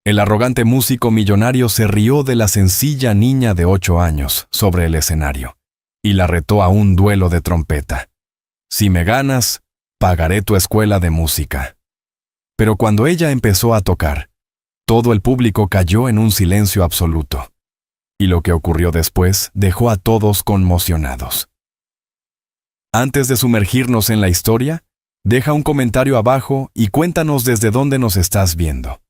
El arrogante músico millonario se rió de la sencilla niña de 8 años sobre el escenario y la retó a un duelo de trompeta. Si me ganas, pagaré tu escuela de música. Pero cuando ella empezó a tocar, todo el público cayó en un silencio absoluto. Y lo que ocurrió después dejó a todos conmocionados. Antes de sumergirnos en la historia, deja un comentario abajo y cuéntanos desde dónde nos estás viendo.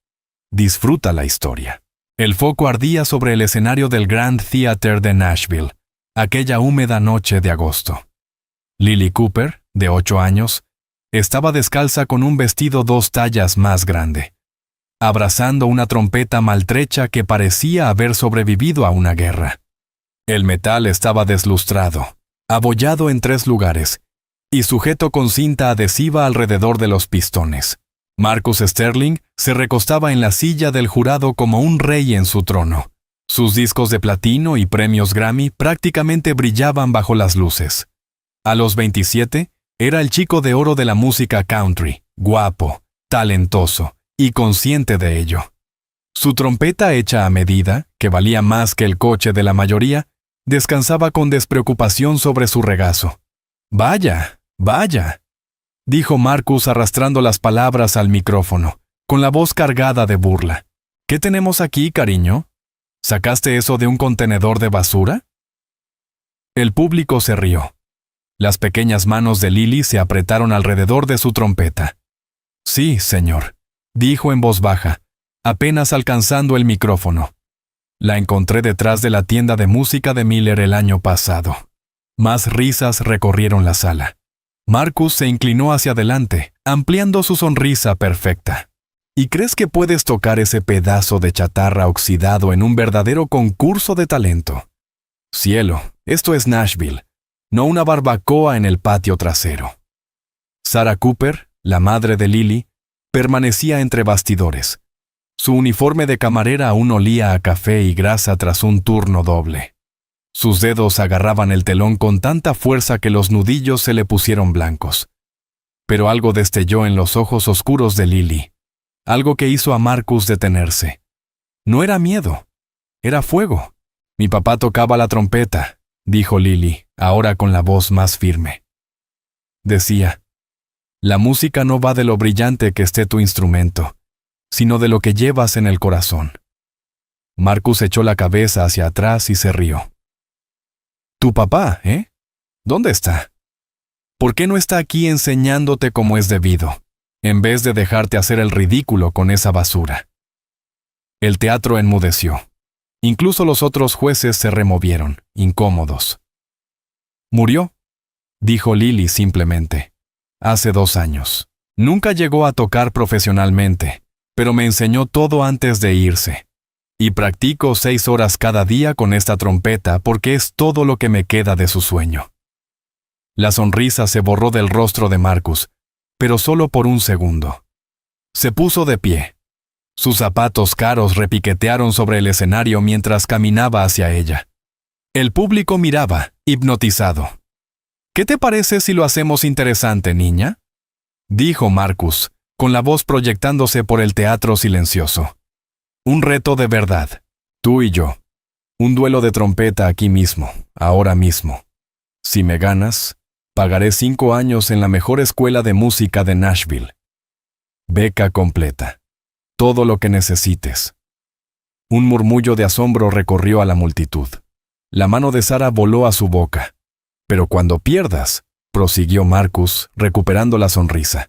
Disfruta la historia. El foco ardía sobre el escenario del Grand Theater de Nashville, aquella húmeda noche de agosto. Lily Cooper, de 8 años, estaba descalza con un vestido 2 tallas más grande, abrazando una trompeta maltrecha que parecía haber sobrevivido a una guerra. El metal estaba deslustrado, abollado en 3 lugares, y sujeto con cinta adhesiva alrededor de los pistones. Marcus Sterling se recostaba en la silla del jurado como un rey en su trono. Sus discos de platino y premios Grammy prácticamente brillaban bajo las luces. A los 27, era el chico de oro de la música country, guapo, talentoso y consciente de ello. Su trompeta hecha a medida, que valía más que el coche de la mayoría, descansaba con despreocupación sobre su regazo. «Vaya, vaya», dijo Marcus arrastrando las palabras al micrófono, con la voz cargada de burla. «¿Qué tenemos aquí, cariño? ¿Sacaste eso de un contenedor de basura?» El público se rió. Las pequeñas manos de Lily se apretaron alrededor de su trompeta. «Sí, señor», dijo en voz baja, apenas alcanzando el micrófono. «La encontré detrás de la tienda de música de Miller el año pasado». Más risas recorrieron la sala. Marcus se inclinó hacia adelante, ampliando su sonrisa perfecta. ¿Y crees que puedes tocar ese pedazo de chatarra oxidado en un verdadero concurso de talento? Cielo, esto es Nashville, no una barbacoa en el patio trasero. Sarah Cooper, la madre de Lily, permanecía entre bastidores. Su uniforme de camarera aún olía a café y grasa tras un turno doble. Sus dedos agarraban el telón con tanta fuerza que los nudillos se le pusieron blancos. Pero algo destelló en los ojos oscuros de Lily, algo que hizo a Marcus detenerse. No era miedo, era fuego. «Mi papá tocaba la trompeta», dijo Lily, ahora con la voz más firme. Decía, «La música no va de lo brillante que esté tu instrumento, sino de lo que llevas en el corazón». Marcus echó la cabeza hacia atrás y se rió. «¿Tu papá, ¿Dónde está? ¿Por qué no está aquí enseñándote como es debido, en vez de dejarte hacer el ridículo con esa basura?» El teatro enmudeció. Incluso los otros jueces se removieron, incómodos. «Murió», dijo Lily simplemente. «Hace 2 años. Nunca llegó a tocar profesionalmente, pero me enseñó todo antes de irse. Y practico 6 horas cada día con esta trompeta porque es todo lo que me queda de su sueño». La sonrisa se borró del rostro de Marcus, pero solo por un segundo. Se puso de pie. Sus zapatos caros repiquetearon sobre el escenario mientras caminaba hacia ella. El público miraba, hipnotizado. «¿Qué te parece si lo hacemos interesante, niña?», dijo Marcus, con la voz proyectándose por el teatro silencioso. «Un reto de verdad, tú y yo. Un duelo de trompeta aquí mismo, ahora mismo. Si me ganas, pagaré 5 años en la mejor escuela de música de Nashville. Beca completa. Todo lo que necesites». Un murmullo de asombro recorrió a la multitud. La mano de Sarah voló a su boca. «Pero cuando pierdas», prosiguió Marcus, recuperando la sonrisa,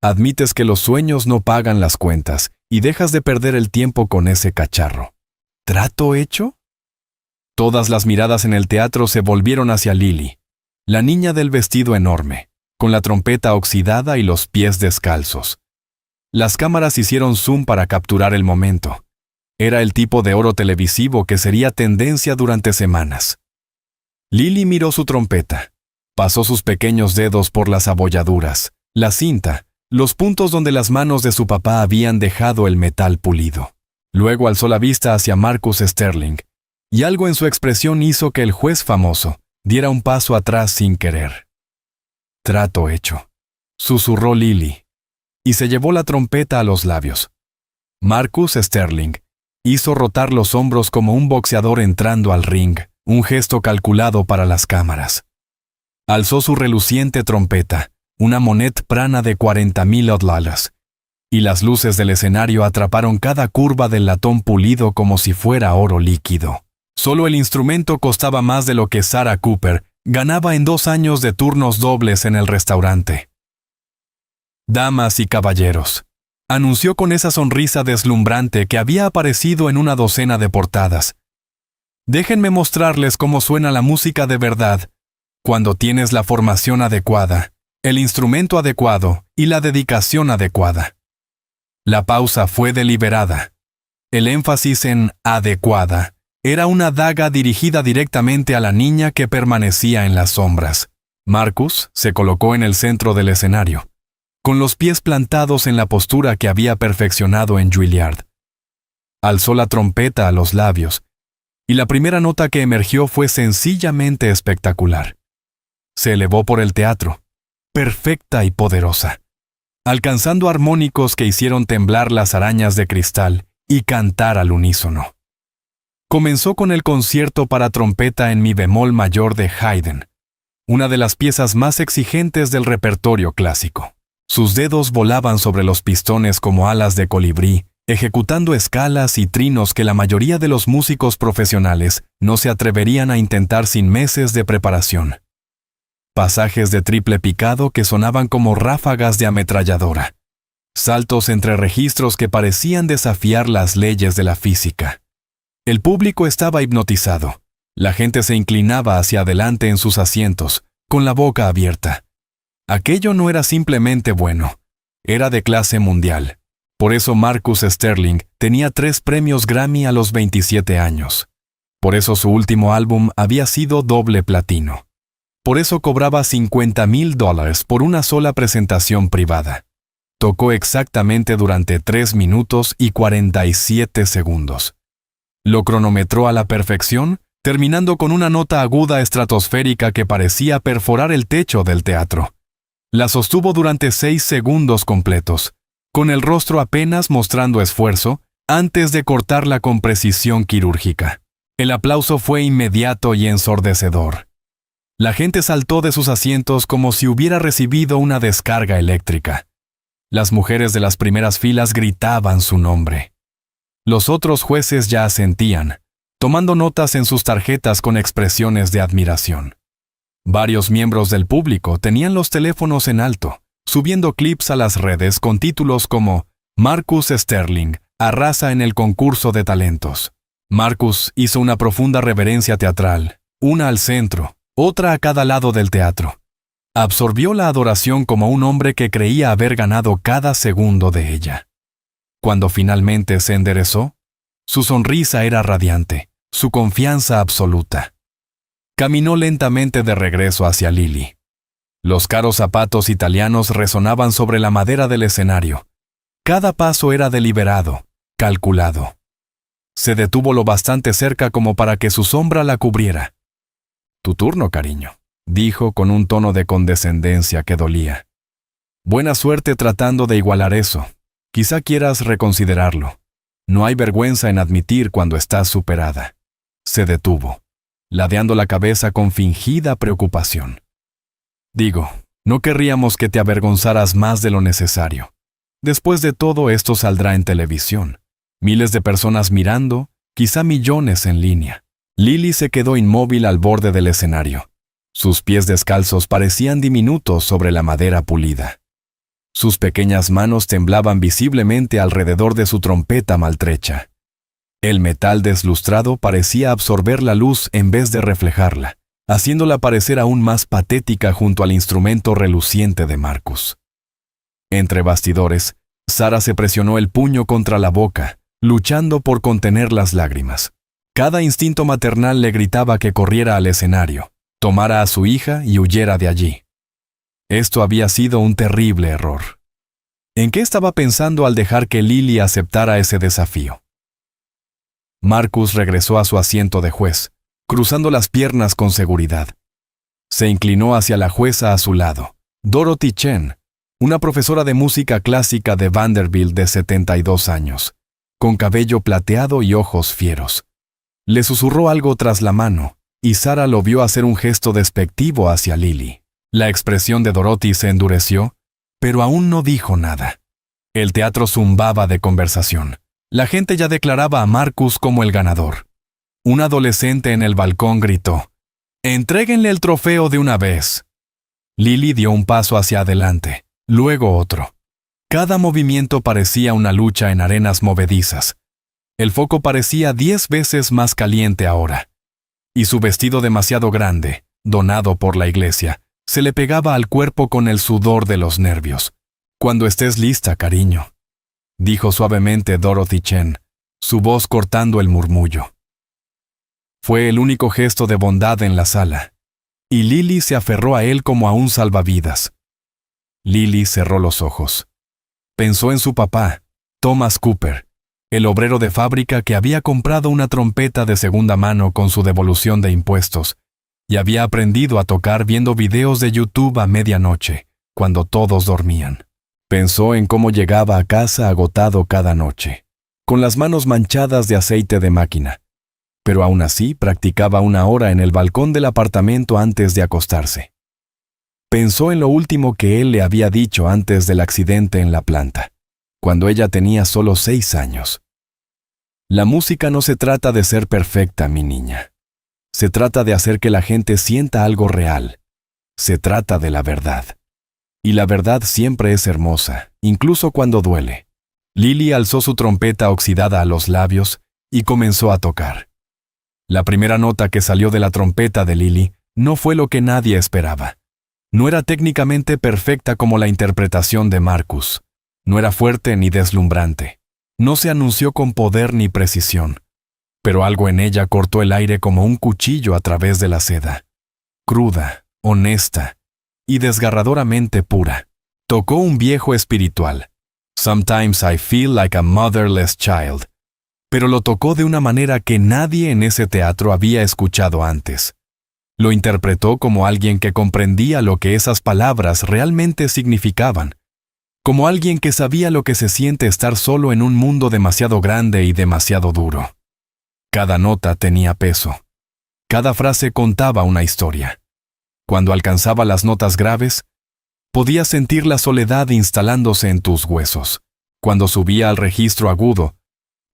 «admites que los sueños no pagan las cuentas y dejas de perder el tiempo con ese cacharro. ¿Trato hecho?». Todas las miradas en el teatro se volvieron hacia Lily, la niña del vestido enorme, con la trompeta oxidada y los pies descalzos. Las cámaras hicieron zoom para capturar el momento. Era el tipo de oro televisivo que sería tendencia durante semanas. Lily miró su trompeta. Pasó sus pequeños dedos por las abolladuras, la cinta, los puntos donde las manos de su papá habían dejado el metal pulido. Luego alzó la vista hacia Marcus Sterling, y algo en su expresión hizo que el juez famoso diera un paso atrás sin querer. «Trato hecho», susurró Lily, y se llevó la trompeta a los labios. Marcus Sterling hizo rotar los hombros como un boxeador entrando al ring, un gesto calculado para las cámaras. Alzó su reluciente trompeta, una monet prana de 40,000 $, y las luces del escenario atraparon cada curva del latón pulido como si fuera oro líquido. Solo el instrumento costaba más de lo que Sarah Cooper ganaba en 2 años de turnos dobles en el restaurante. Damas y caballeros, anunció con esa sonrisa deslumbrante que había aparecido en una docena de portadas. Déjenme mostrarles cómo suena la música de verdad, cuando tienes la formación adecuada, el instrumento adecuado y la dedicación adecuada. La pausa fue deliberada. El énfasis en adecuada era una daga dirigida directamente a la niña que permanecía en las sombras. Marcus se colocó en el centro del escenario, con los pies plantados en la postura que había perfeccionado en Juilliard. Alzó la trompeta a los labios, y la primera nota que emergió fue sencillamente espectacular. Se elevó por el teatro, perfecta y poderosa, alcanzando armónicos que hicieron temblar las arañas de cristal y cantar al unísono. Comenzó con el concierto para trompeta en mi bemol mayor de Haydn, una de las piezas más exigentes del repertorio clásico. Sus dedos volaban sobre los pistones como alas de colibrí, ejecutando escalas y trinos que la mayoría de los músicos profesionales no se atreverían a intentar sin meses de preparación. Pasajes de triple picado que sonaban como ráfagas de ametralladora. Saltos entre registros que parecían desafiar las leyes de la física. El público estaba hipnotizado. La gente se inclinaba hacia adelante en sus asientos, con la boca abierta. Aquello no era simplemente bueno, era de clase mundial. Por eso Marcus Sterling tenía 3 premios Grammy a los 27 años. Por eso su último álbum había sido doble platino. Por eso cobraba $50,000 por una sola presentación privada. Tocó exactamente durante 3 minutos y 47 segundos. Lo cronometró a la perfección, terminando con una nota aguda estratosférica que parecía perforar el techo del teatro. La sostuvo durante 6 segundos completos, con el rostro apenas mostrando esfuerzo, antes de cortarla con precisión quirúrgica. El aplauso fue inmediato y ensordecedor. La gente saltó de sus asientos como si hubiera recibido una descarga eléctrica. Las mujeres de las primeras filas gritaban su nombre. Los otros jueces ya asentían, tomando notas en sus tarjetas con expresiones de admiración. Varios miembros del público tenían los teléfonos en alto, subiendo clips a las redes con títulos como Marcus Sterling arrasa en el concurso de talentos. Marcus hizo una profunda reverencia teatral, una al centro, otra a cada lado del teatro. Absorbió la adoración como un hombre que creía haber ganado cada segundo de ella. Cuando finalmente se enderezó, su sonrisa era radiante, su confianza absoluta. Caminó lentamente de regreso hacia Lily. Los caros zapatos italianos resonaban sobre la madera del escenario. Cada paso era deliberado, calculado. Se detuvo lo bastante cerca como para que su sombra la cubriera. «Tu turno, cariño», dijo con un tono de condescendencia que dolía. «Buena suerte tratando de igualar eso. Quizá quieras reconsiderarlo. No hay vergüenza en admitir cuando estás superada». Se detuvo, ladeando la cabeza con fingida preocupación. «Digo, no querríamos que te avergonzaras más de lo necesario. Después de todo, esto saldrá en televisión. Miles de personas mirando, quizá millones en línea». Lily se quedó inmóvil al borde del escenario. Sus pies descalzos parecían diminutos sobre la madera pulida. Sus pequeñas manos temblaban visiblemente alrededor de su trompeta maltrecha. El metal deslustrado parecía absorber la luz en vez de reflejarla, haciéndola parecer aún más patética junto al instrumento reluciente de Marcus. Entre bastidores, Sarah se presionó el puño contra la boca, luchando por contener las lágrimas. Cada instinto maternal le gritaba que corriera al escenario, tomara a su hija y huyera de allí. Esto había sido un terrible error. ¿En qué estaba pensando al dejar que Lily aceptara ese desafío? Marcus regresó a su asiento de juez, cruzando las piernas con seguridad. Se inclinó hacia la jueza a su lado, Dorothy Chen, una profesora de música clásica de Vanderbilt de 72 años, con cabello plateado y ojos fieros. Le susurró algo tras la mano, y Sarah lo vio hacer un gesto despectivo hacia Lily. La expresión de Dorothy se endureció, pero aún no dijo nada. El teatro zumbaba de conversación. La gente ya declaraba a Marcus como el ganador. Un adolescente en el balcón gritó: «¡Entréguenle el trofeo de una vez!». Lily dio un paso hacia adelante, luego otro. Cada movimiento parecía una lucha en arenas movedizas. El foco parecía 10 veces más caliente ahora. Y su vestido demasiado grande, donado por la iglesia, se le pegaba al cuerpo con el sudor de los nervios. «Cuando estés lista, cariño», dijo suavemente Dorothy Chen, su voz cortando el murmullo. Fue el único gesto de bondad en la sala, y Lily se aferró a él como a un salvavidas. Lily cerró los ojos. Pensó en su papá, Thomas Cooper, el obrero de fábrica que había comprado una trompeta de segunda mano con su devolución de impuestos, y había aprendido a tocar viendo videos de YouTube a medianoche, cuando todos dormían. Pensó en cómo llegaba a casa agotado cada noche, con las manos manchadas de aceite de máquina, pero aún así practicaba 1 hora en el balcón del apartamento antes de acostarse. Pensó en lo último que él le había dicho antes del accidente en la planta, cuando ella tenía solo 6 años. La música no se trata de ser perfecta, mi niña. Se trata de hacer que la gente sienta algo real. Se trata de la verdad. Y la verdad siempre es hermosa, incluso cuando duele. Lily alzó su trompeta oxidada a los labios y comenzó a tocar. La primera nota que salió de la trompeta de Lily no fue lo que nadie esperaba. No era técnicamente perfecta como la interpretación de Marcus. No era fuerte ni deslumbrante. No se anunció con poder ni precisión. Pero algo en ella cortó el aire como un cuchillo a través de la seda. Cruda, honesta y desgarradoramente pura. Tocó un viejo espiritual. Sometimes I feel like a motherless child. Pero lo tocó de una manera que nadie en ese teatro había escuchado antes. Lo interpretó como alguien que comprendía lo que esas palabras realmente significaban, como alguien que sabía lo que se siente estar solo en un mundo demasiado grande y demasiado duro. Cada nota tenía peso. Cada frase contaba una historia. Cuando alcanzaba las notas graves, podías sentir la soledad instalándose en tus huesos. Cuando subía al registro agudo,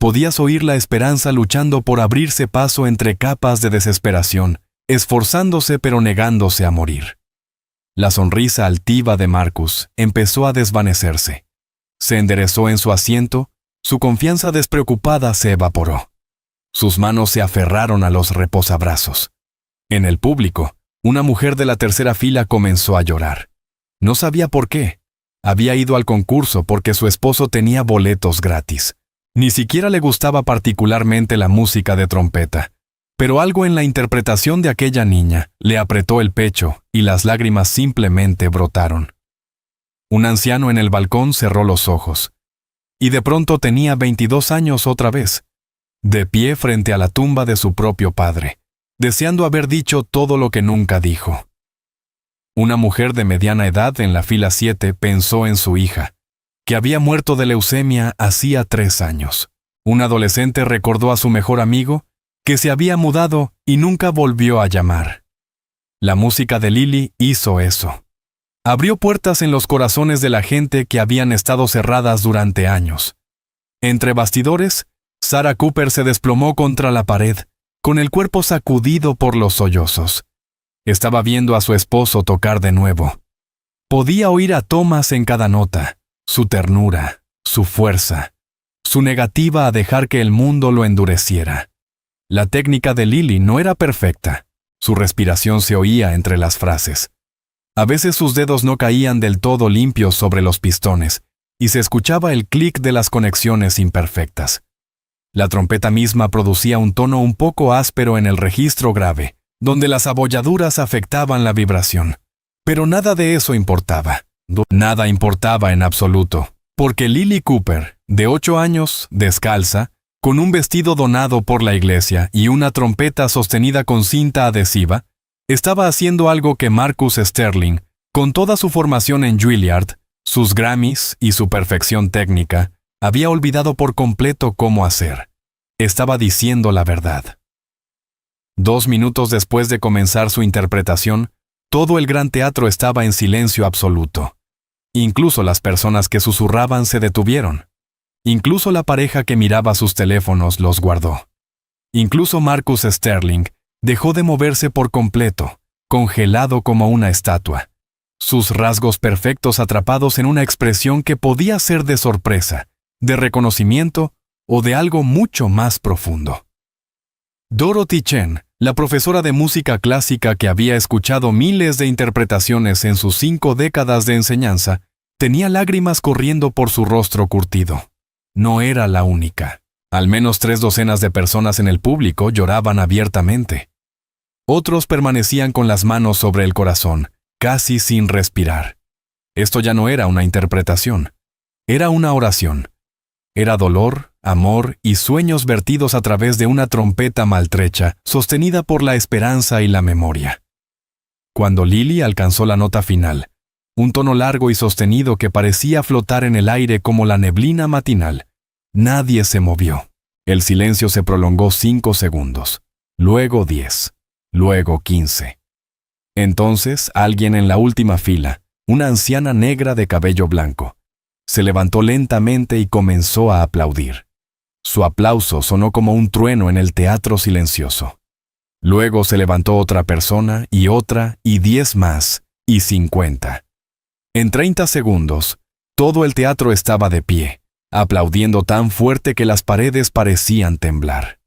podías oír la esperanza luchando por abrirse paso entre capas de desesperación, esforzándose pero negándose a morir. La sonrisa altiva de Marcus empezó a desvanecerse. Se enderezó en su asiento, su confianza despreocupada se evaporó. Sus manos se aferraron a los reposabrazos. En el público, una mujer de la tercera fila comenzó a llorar. No sabía por qué. Había ido al concurso porque su esposo tenía boletos gratis. Ni siquiera le gustaba particularmente la música de trompeta. Pero algo en la interpretación de aquella niña le apretó el pecho y las lágrimas simplemente brotaron. Un anciano en el balcón cerró los ojos. Y de pronto tenía 22 años otra vez, de pie frente a la tumba de su propio padre, deseando haber dicho todo lo que nunca dijo. Una mujer de mediana edad en la fila 7 pensó en su hija, que había muerto de leucemia hacía 3 años. Un adolescente recordó a su mejor amigo, que se había mudado y nunca volvió a llamar. La música de Lily hizo eso. Abrió puertas en los corazones de la gente que habían estado cerradas durante años. Entre bastidores, Sarah Cooper se desplomó contra la pared, con el cuerpo sacudido por los sollozos. Estaba viendo a su esposo tocar de nuevo. Podía oír a Thomas en cada nota, su ternura, su fuerza, su negativa a dejar que el mundo lo endureciera. La técnica de Lily no era perfecta. Su respiración se oía entre las frases. A veces sus dedos no caían del todo limpios sobre los pistones, y se escuchaba el clic de las conexiones imperfectas. La trompeta misma producía un tono un poco áspero en el registro grave, donde las abolladuras afectaban la vibración. Pero nada de eso importaba. Nada importaba en absoluto, porque Lily Cooper, de 8 años, descalza, con un vestido donado por la iglesia y una trompeta sostenida con cinta adhesiva, estaba haciendo algo que Marcus Sterling, con toda su formación en Juilliard, sus Grammys y su perfección técnica, Había olvidado por completo cómo hacer. Estaba diciendo la verdad. 2 minutos después de comenzar su interpretación, todo el gran teatro estaba en silencio absoluto. Incluso las personas que susurraban se detuvieron. Incluso la pareja que miraba sus teléfonos los guardó. Incluso Marcus Sterling dejó de moverse por completo, congelado como una estatua. Sus rasgos perfectos atrapados en una expresión que podía ser de sorpresa, de reconocimiento o de algo mucho más profundo. Dorothy Chen, la profesora de música clásica que había escuchado miles de interpretaciones en sus 5 décadas de enseñanza, tenía lágrimas corriendo por su rostro curtido. No era la única. Al menos 3 docenas de personas en el público lloraban abiertamente. Otros permanecían con las manos sobre el corazón, casi sin respirar. Esto ya no era una interpretación. Era una oración. Era dolor, amor y sueños vertidos a través de una trompeta maltrecha, sostenida por la esperanza y la memoria. Cuando Lily alcanzó la nota final, un tono largo y sostenido que parecía flotar en el aire como la neblina matinal, nadie se movió. El silencio se prolongó 5 segundos, luego 10, luego 15. Entonces, alguien en la última fila, una anciana negra de cabello blanco, se levantó lentamente y comenzó a aplaudir. Su aplauso sonó como un trueno en el teatro silencioso. Luego se levantó otra persona y 10 más, y 50. En 30 segundos, todo el teatro estaba de pie, aplaudiendo tan fuerte que las paredes parecían temblar.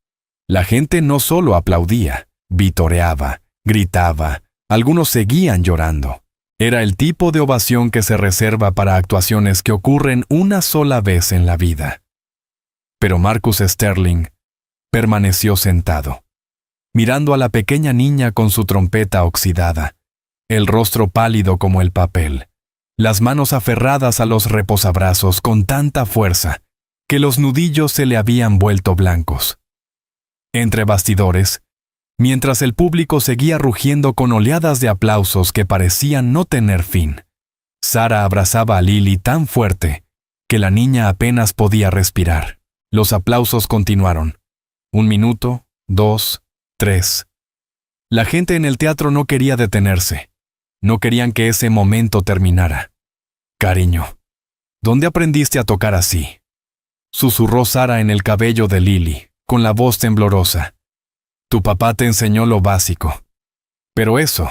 La gente no solo aplaudía, vitoreaba, gritaba, algunos seguían llorando. Era el tipo de ovación que se reserva para actuaciones que ocurren una sola vez en la vida. Pero Marcus Sterling permaneció sentado, mirando a la pequeña niña con su trompeta oxidada, el rostro pálido como el papel, las manos aferradas a los reposabrazos con tanta fuerza que los nudillos se le habían vuelto blancos. Entre bastidores, mientras el público seguía rugiendo con oleadas de aplausos que parecían no tener fin, Sarah abrazaba a Lily tan fuerte que la niña apenas podía respirar. Los aplausos continuaron. 1 minuto, 2, 3. La gente en el teatro no quería detenerse. No querían que ese momento terminara. «Cariño, ¿dónde aprendiste a tocar así?», susurró Sarah en el cabello de Lily, con la voz temblorosa. «Tu papá te enseñó lo básico. Pero eso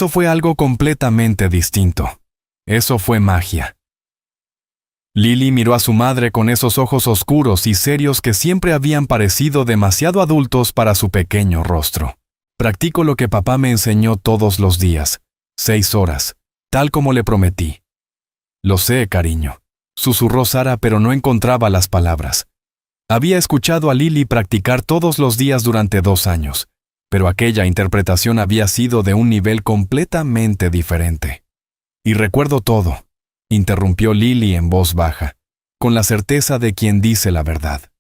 fue algo completamente distinto. Eso fue magia». Lily miró a su madre con esos ojos oscuros y serios que siempre habían parecido demasiado adultos para su pequeño rostro. «Practico lo que papá me enseñó todos los días, 6 horas, tal como le prometí». «Lo sé, cariño», susurró Sarah, pero no encontraba las palabras. Había escuchado a Lily practicar todos los días durante 2 años, pero aquella interpretación había sido de un nivel completamente diferente. «Y recuerdo todo», interrumpió Lily en voz baja, con la certeza de quien dice la verdad.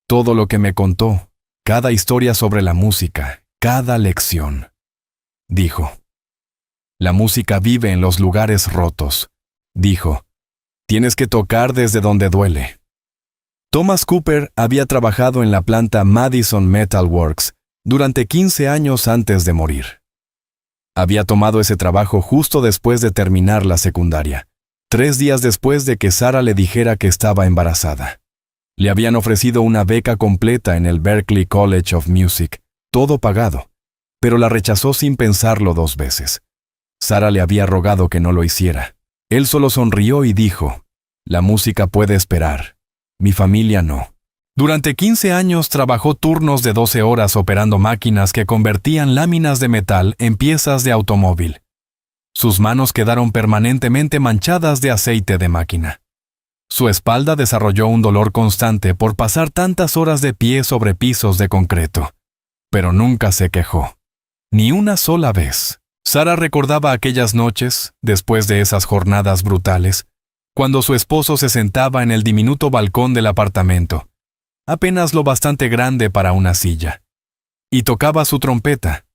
«Todo lo que me contó, cada historia sobre la música, cada lección», dijo. «La música vive en los lugares rotos», dijo. «Tienes que tocar desde donde duele». Thomas Cooper había trabajado en la planta Madison Metal Works durante 15 años antes de morir. Había tomado ese trabajo justo después de terminar la secundaria, 3 días después de que Sarah le dijera que estaba embarazada. Le habían ofrecido una beca completa en el Berklee College of Music, todo pagado, pero la rechazó sin pensarlo 2 veces. Sarah le había rogado que no lo hiciera. Él solo sonrió y dijo: «La música puede esperar. Mi familia no». Durante 15 años trabajó turnos de 12 horas operando máquinas que convertían láminas de metal en piezas de automóvil. Sus manos quedaron permanentemente manchadas de aceite de máquina. Su espalda desarrolló un dolor constante por pasar tantas horas de pie sobre pisos de concreto, pero nunca se quejó. Ni una sola vez. Sarah recordaba aquellas noches, después de esas jornadas brutales, cuando su esposo se sentaba en el diminuto balcón del apartamento, apenas lo bastante grande para una silla, y tocaba su trompeta.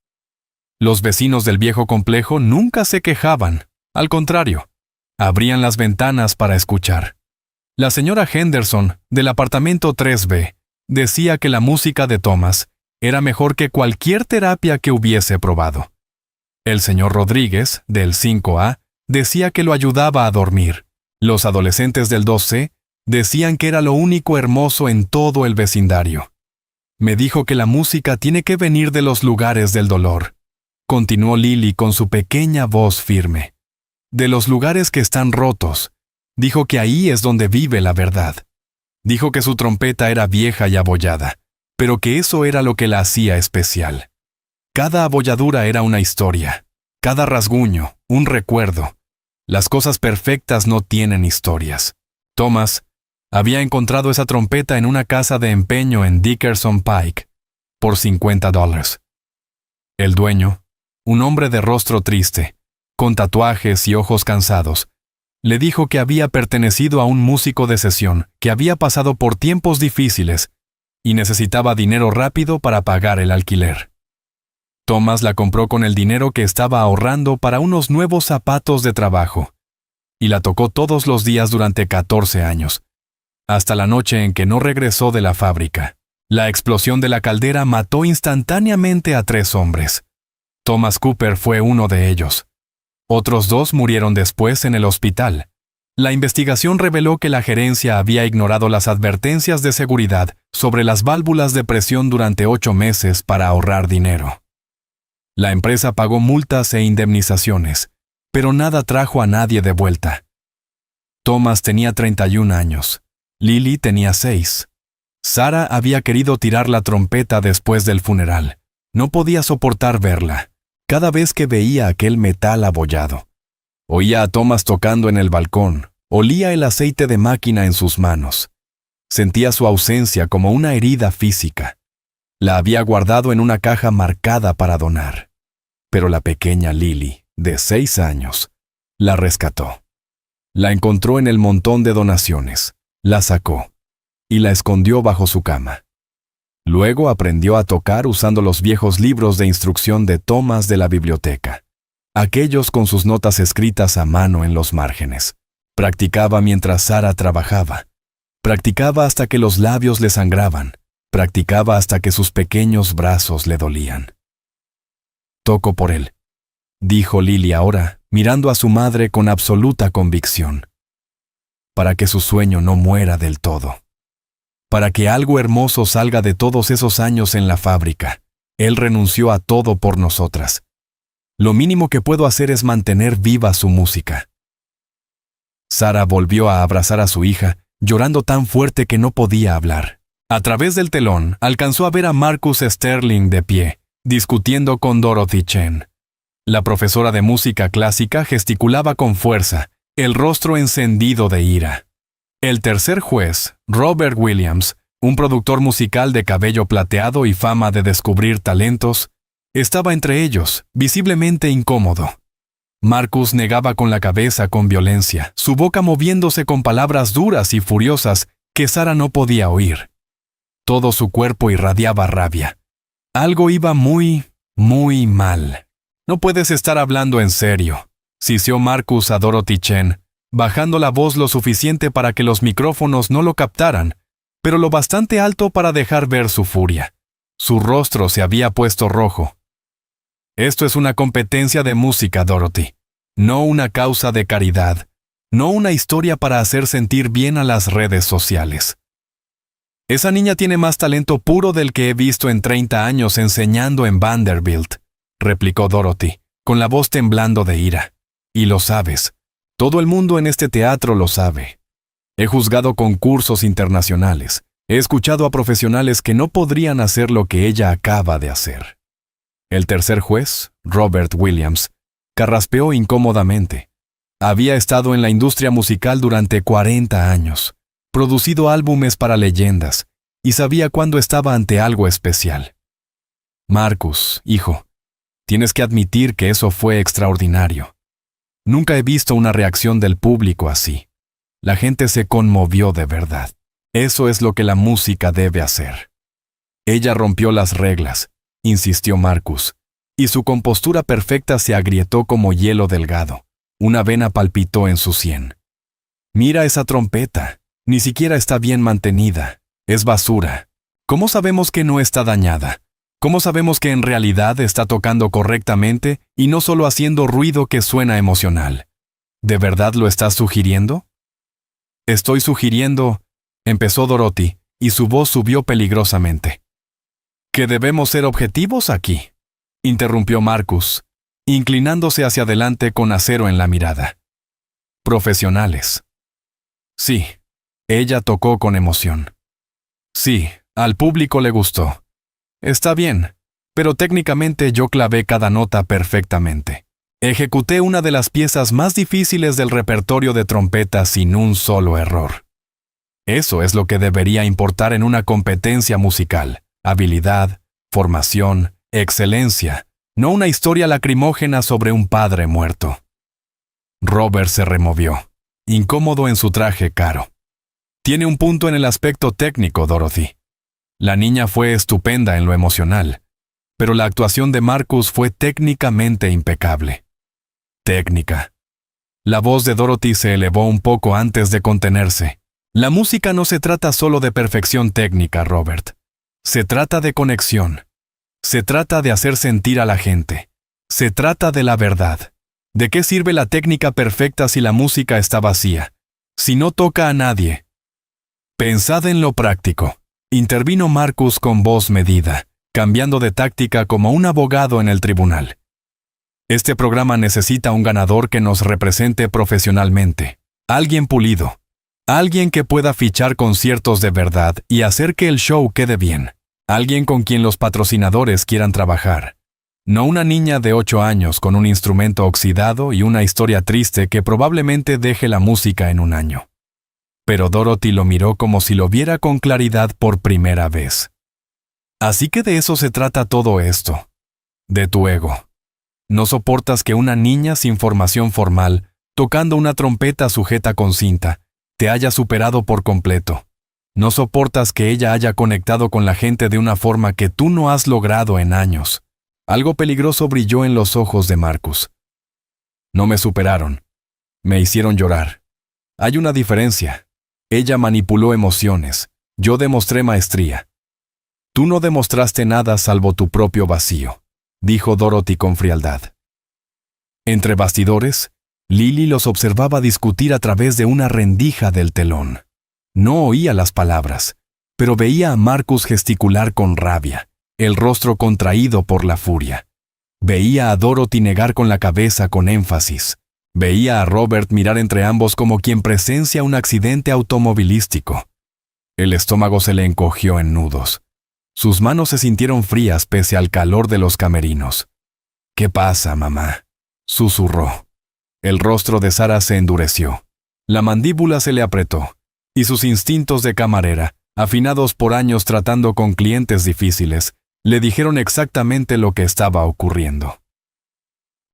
Los vecinos del viejo complejo nunca se quejaban, al contrario, abrían las ventanas para escuchar. La señora Henderson, del apartamento 3B, decía que la música de Thomas era mejor que cualquier terapia que hubiese probado. El señor Rodríguez, del 5A, decía que lo ayudaba a dormir. Los adolescentes del 2C decían que era lo único hermoso en todo el vecindario. Me dijo que la música tiene que venir de los lugares del dolor. Continuó Lily con su pequeña voz firme. De los lugares que están rotos. Dijo que ahí es donde vive la verdad. Dijo que su trompeta era vieja y abollada, pero que eso era lo que la hacía especial. Cada abolladura era una historia, cada rasguño, un recuerdo. Las cosas perfectas no tienen historias. Thomas había encontrado esa trompeta en una casa de empeño en Dickerson Pike, por $50. El dueño, un hombre de rostro triste, con tatuajes y ojos cansados, le dijo que había pertenecido a un músico de sesión que había pasado por tiempos difíciles y necesitaba dinero rápido para pagar el alquiler. Thomas la compró con el dinero que estaba ahorrando para unos nuevos zapatos de trabajo, y la tocó todos los días durante 14 años, hasta la noche en que no regresó de la fábrica. La explosión de la caldera mató instantáneamente a 3 hombres. Thomas Cooper fue uno de ellos. Otros 2 murieron después en el hospital. La investigación reveló que la gerencia había ignorado las advertencias de seguridad sobre las válvulas de presión durante 8 meses para ahorrar dinero. La empresa pagó multas e indemnizaciones, pero nada trajo a nadie de vuelta. Thomas tenía 31 años. Lily tenía 6. Sarah había querido tirar la trompeta después del funeral. No podía soportar verla. Cada vez que veía aquel metal abollado. Oía a Thomas tocando en el balcón, olía el aceite de máquina en sus manos. Sentía su ausencia como una herida física. La había guardado en una caja marcada para donar. Pero la pequeña Lily, de 6 años, la rescató. La encontró en el montón de donaciones, la sacó y la escondió bajo su cama. Luego aprendió a tocar usando los viejos libros de instrucción de Thomas de la biblioteca, aquellos con sus notas escritas a mano en los márgenes. Practicaba mientras Sarah trabajaba. Practicaba hasta que los labios le sangraban. Practicaba hasta que sus pequeños brazos le dolían. «Toco por él», dijo Lily ahora, mirando a su madre con absoluta convicción. «Para que su sueño no muera del todo. Para que algo hermoso salga de todos esos años en la fábrica. Él renunció a todo por nosotras. Lo mínimo que puedo hacer es mantener viva su música». Sarah volvió a abrazar a su hija, llorando tan fuerte que no podía hablar. A través del telón, alcanzó a ver a Marcus Sterling de pie, discutiendo con Dorothy Chen. La profesora de música clásica gesticulaba con fuerza, el rostro encendido de ira. El tercer juez, Robert Williams, un productor musical de cabello plateado y fama de descubrir talentos, estaba entre ellos, visiblemente incómodo. Marcus negaba con la cabeza con violencia, su boca moviéndose con palabras duras y furiosas que Sarah no podía oír. Todo su cuerpo irradiaba rabia. Algo iba muy mal. «No puedes estar hablando en serio», siseó Marcus a Dorothy Chen, bajando la voz lo suficiente para que los micrófonos no lo captaran, pero lo bastante alto para dejar ver su furia. Su rostro se había puesto rojo. «Esto es una competencia de música, Dorothy, no una causa de caridad, no una historia para hacer sentir bien a las redes sociales. Esa niña tiene más talento puro del que he visto en 30 años enseñando en Vanderbilt», replicó Dorothy, con la voz temblando de ira. «Y lo sabes. Todo el mundo en este teatro lo sabe. He juzgado concursos internacionales. He escuchado a profesionales que no podrían hacer lo que ella acaba de hacer». El tercer juez, Robert Williams, carraspeó incómodamente. Había estado en la industria musical durante 40 años, producido álbumes para leyendas, y sabía cuándo estaba ante algo especial. «Marcus, hijo, tienes que admitir que eso fue extraordinario. Nunca he visto una reacción del público así. La gente se conmovió de verdad. Eso es lo que la música debe hacer». Ella rompió las reglas, insistió Marcus, y su compostura perfecta se agrietó como hielo delgado. Una vena palpitó en su sien. «Mira esa trompeta», Ni siquiera está bien mantenida. Es basura. ¿Cómo sabemos que no está dañada? ¿Cómo sabemos que en realidad está tocando correctamente y no solo haciendo ruido que suena emocional? ¿De verdad lo estás sugiriendo? Estoy sugiriendo, empezó Dorothy, y su voz subió peligrosamente. ¿Que debemos ser objetivos aquí?, interrumpió Marcus, inclinándose hacia adelante con acero en la mirada. Profesionales. Sí, ella tocó con emoción. Sí, al público le gustó. Está bien, pero técnicamente yo clavé cada nota perfectamente. Ejecuté una de las piezas más difíciles del repertorio de trompeta sin un solo error. Eso es lo que debería importar en una competencia musical: habilidad, formación, excelencia, no una historia lacrimógena sobre un padre muerto. Robert se removió, incómodo en su traje caro. Tiene un punto en el aspecto técnico, Dorothy. La niña fue estupenda en lo emocional, pero la actuación de Marcus fue técnicamente impecable. Técnica. La voz de Dorothy se elevó un poco antes de contenerse. La música no se trata solo de perfección técnica, Robert. Se trata de conexión. Se trata de hacer sentir a la gente. Se trata de la verdad. ¿De qué sirve la técnica perfecta si la música está vacía? Si no toca a nadie. Pensad en lo práctico. Intervino Marcus con voz medida, cambiando de táctica como un abogado en el tribunal. Este programa necesita un ganador que nos represente profesionalmente. Alguien pulido. Alguien que pueda fichar conciertos de verdad y hacer que el show quede bien. Alguien con quien los patrocinadores quieran trabajar. No una niña de 8 años con un instrumento oxidado y una historia triste que probablemente deje la música en un año. Pero Dorothy lo miró como si lo viera con claridad por primera vez. Así que de eso se trata todo esto. De tu ego. No soportas que una niña sin formación formal, tocando una trompeta sujeta con cinta, te haya superado por completo. No soportas que ella haya conectado con la gente de una forma que tú no has logrado en años. Algo peligroso brilló en los ojos de Marcus. No me superaron. Me hicieron llorar. Hay una diferencia. Ella manipuló emociones. Yo demostré maestría. Tú no demostraste nada salvo tu propio vacío, dijo Dorothy con frialdad. Entre bastidores, Lily los observaba discutir a través de una rendija del telón. No oía las palabras, pero veía a Marcus gesticular con rabia, el rostro contraído por la furia. Veía a Dorothy negar con la cabeza con énfasis. Veía a Robert mirar entre ambos como quien presencia un accidente automovilístico. El estómago se le encogió en nudos. Sus manos se sintieron frías pese al calor de los camerinos. «¿Qué pasa, mamá?», susurró. El rostro de Sarah se endureció. La mandíbula se le apretó, y sus instintos de camarera, afinados por años tratando con clientes difíciles, le dijeron exactamente lo que estaba ocurriendo.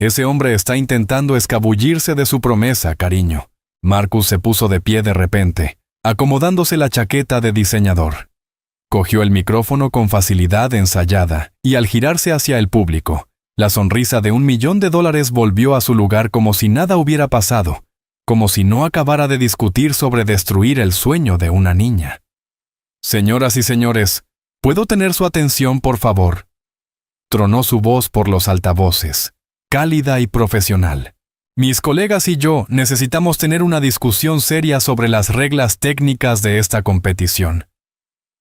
«Ese hombre está intentando escabullirse de su promesa, cariño». Marcus se puso de pie de repente, acomodándose la chaqueta de diseñador. Cogió el micrófono con facilidad ensayada, y al girarse hacia el público, la sonrisa de $1.000.000 volvió a su lugar como si nada hubiera pasado, como si no acabara de discutir sobre destruir el sueño de una niña. «Señoras y señores, ¿puedo tener su atención, por favor?», tronó su voz por los altavoces, cálida y profesional. «Mis colegas y yo necesitamos tener una discusión seria sobre las reglas técnicas de esta competición.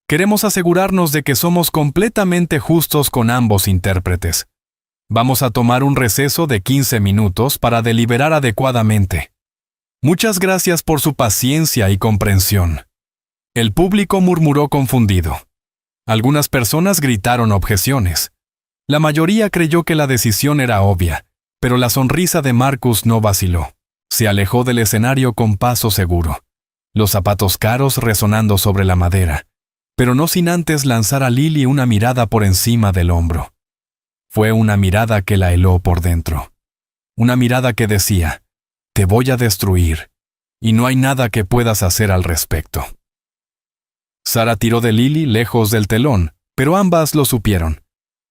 Queremos asegurarnos de que somos completamente justos con ambos intérpretes. Vamos a tomar un receso de 15 minutos para deliberar adecuadamente. Muchas gracias por su paciencia y comprensión». El público murmuró confundido. Algunas personas gritaron objeciones. La mayoría creyó que la decisión era obvia, pero la sonrisa de Marcus no vaciló. Se alejó del escenario con paso seguro, los zapatos caros resonando sobre la madera, pero no sin antes lanzar a Lily una mirada por encima del hombro. Fue una mirada que la heló por dentro. Una mirada que decía: «Te voy a destruir, y no hay nada que puedas hacer al respecto». Sarah tiró de Lily lejos del telón, pero ambas lo supieron.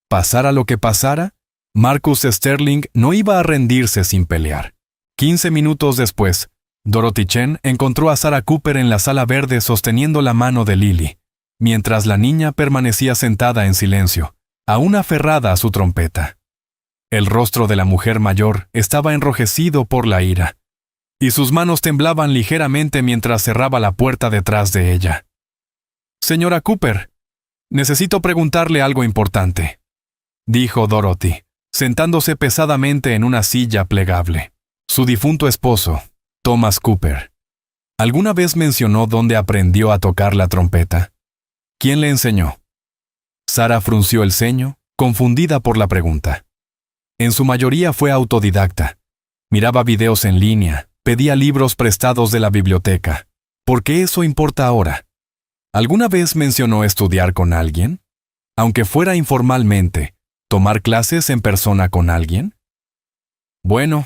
Pasara lo que pasara, Marcus Sterling no iba a rendirse sin pelear. 15 minutos después, Dorothy Chen encontró a Sarah Cooper en la sala verde sosteniendo la mano de Lily, mientras la niña permanecía sentada en silencio, aún aferrada a su trompeta. El rostro de la mujer mayor estaba enrojecido por la ira, y sus manos temblaban ligeramente mientras cerraba la puerta detrás de ella. «Señora Cooper, necesito preguntarle algo importante», dijo Dorothy, sentándose pesadamente en una silla plegable. Su difunto esposo, Thomas Cooper, ¿alguna vez mencionó dónde aprendió a tocar la trompeta? ¿Quién le enseñó? Sarah frunció el ceño, confundida por la pregunta. En su mayoría fue autodidacta. Miraba videos en línea, pedía libros prestados de la biblioteca. ¿Por qué eso importa ahora? ¿Alguna vez mencionó estudiar con alguien? Aunque fuera informalmente, ¿tomar clases en persona con alguien? Bueno,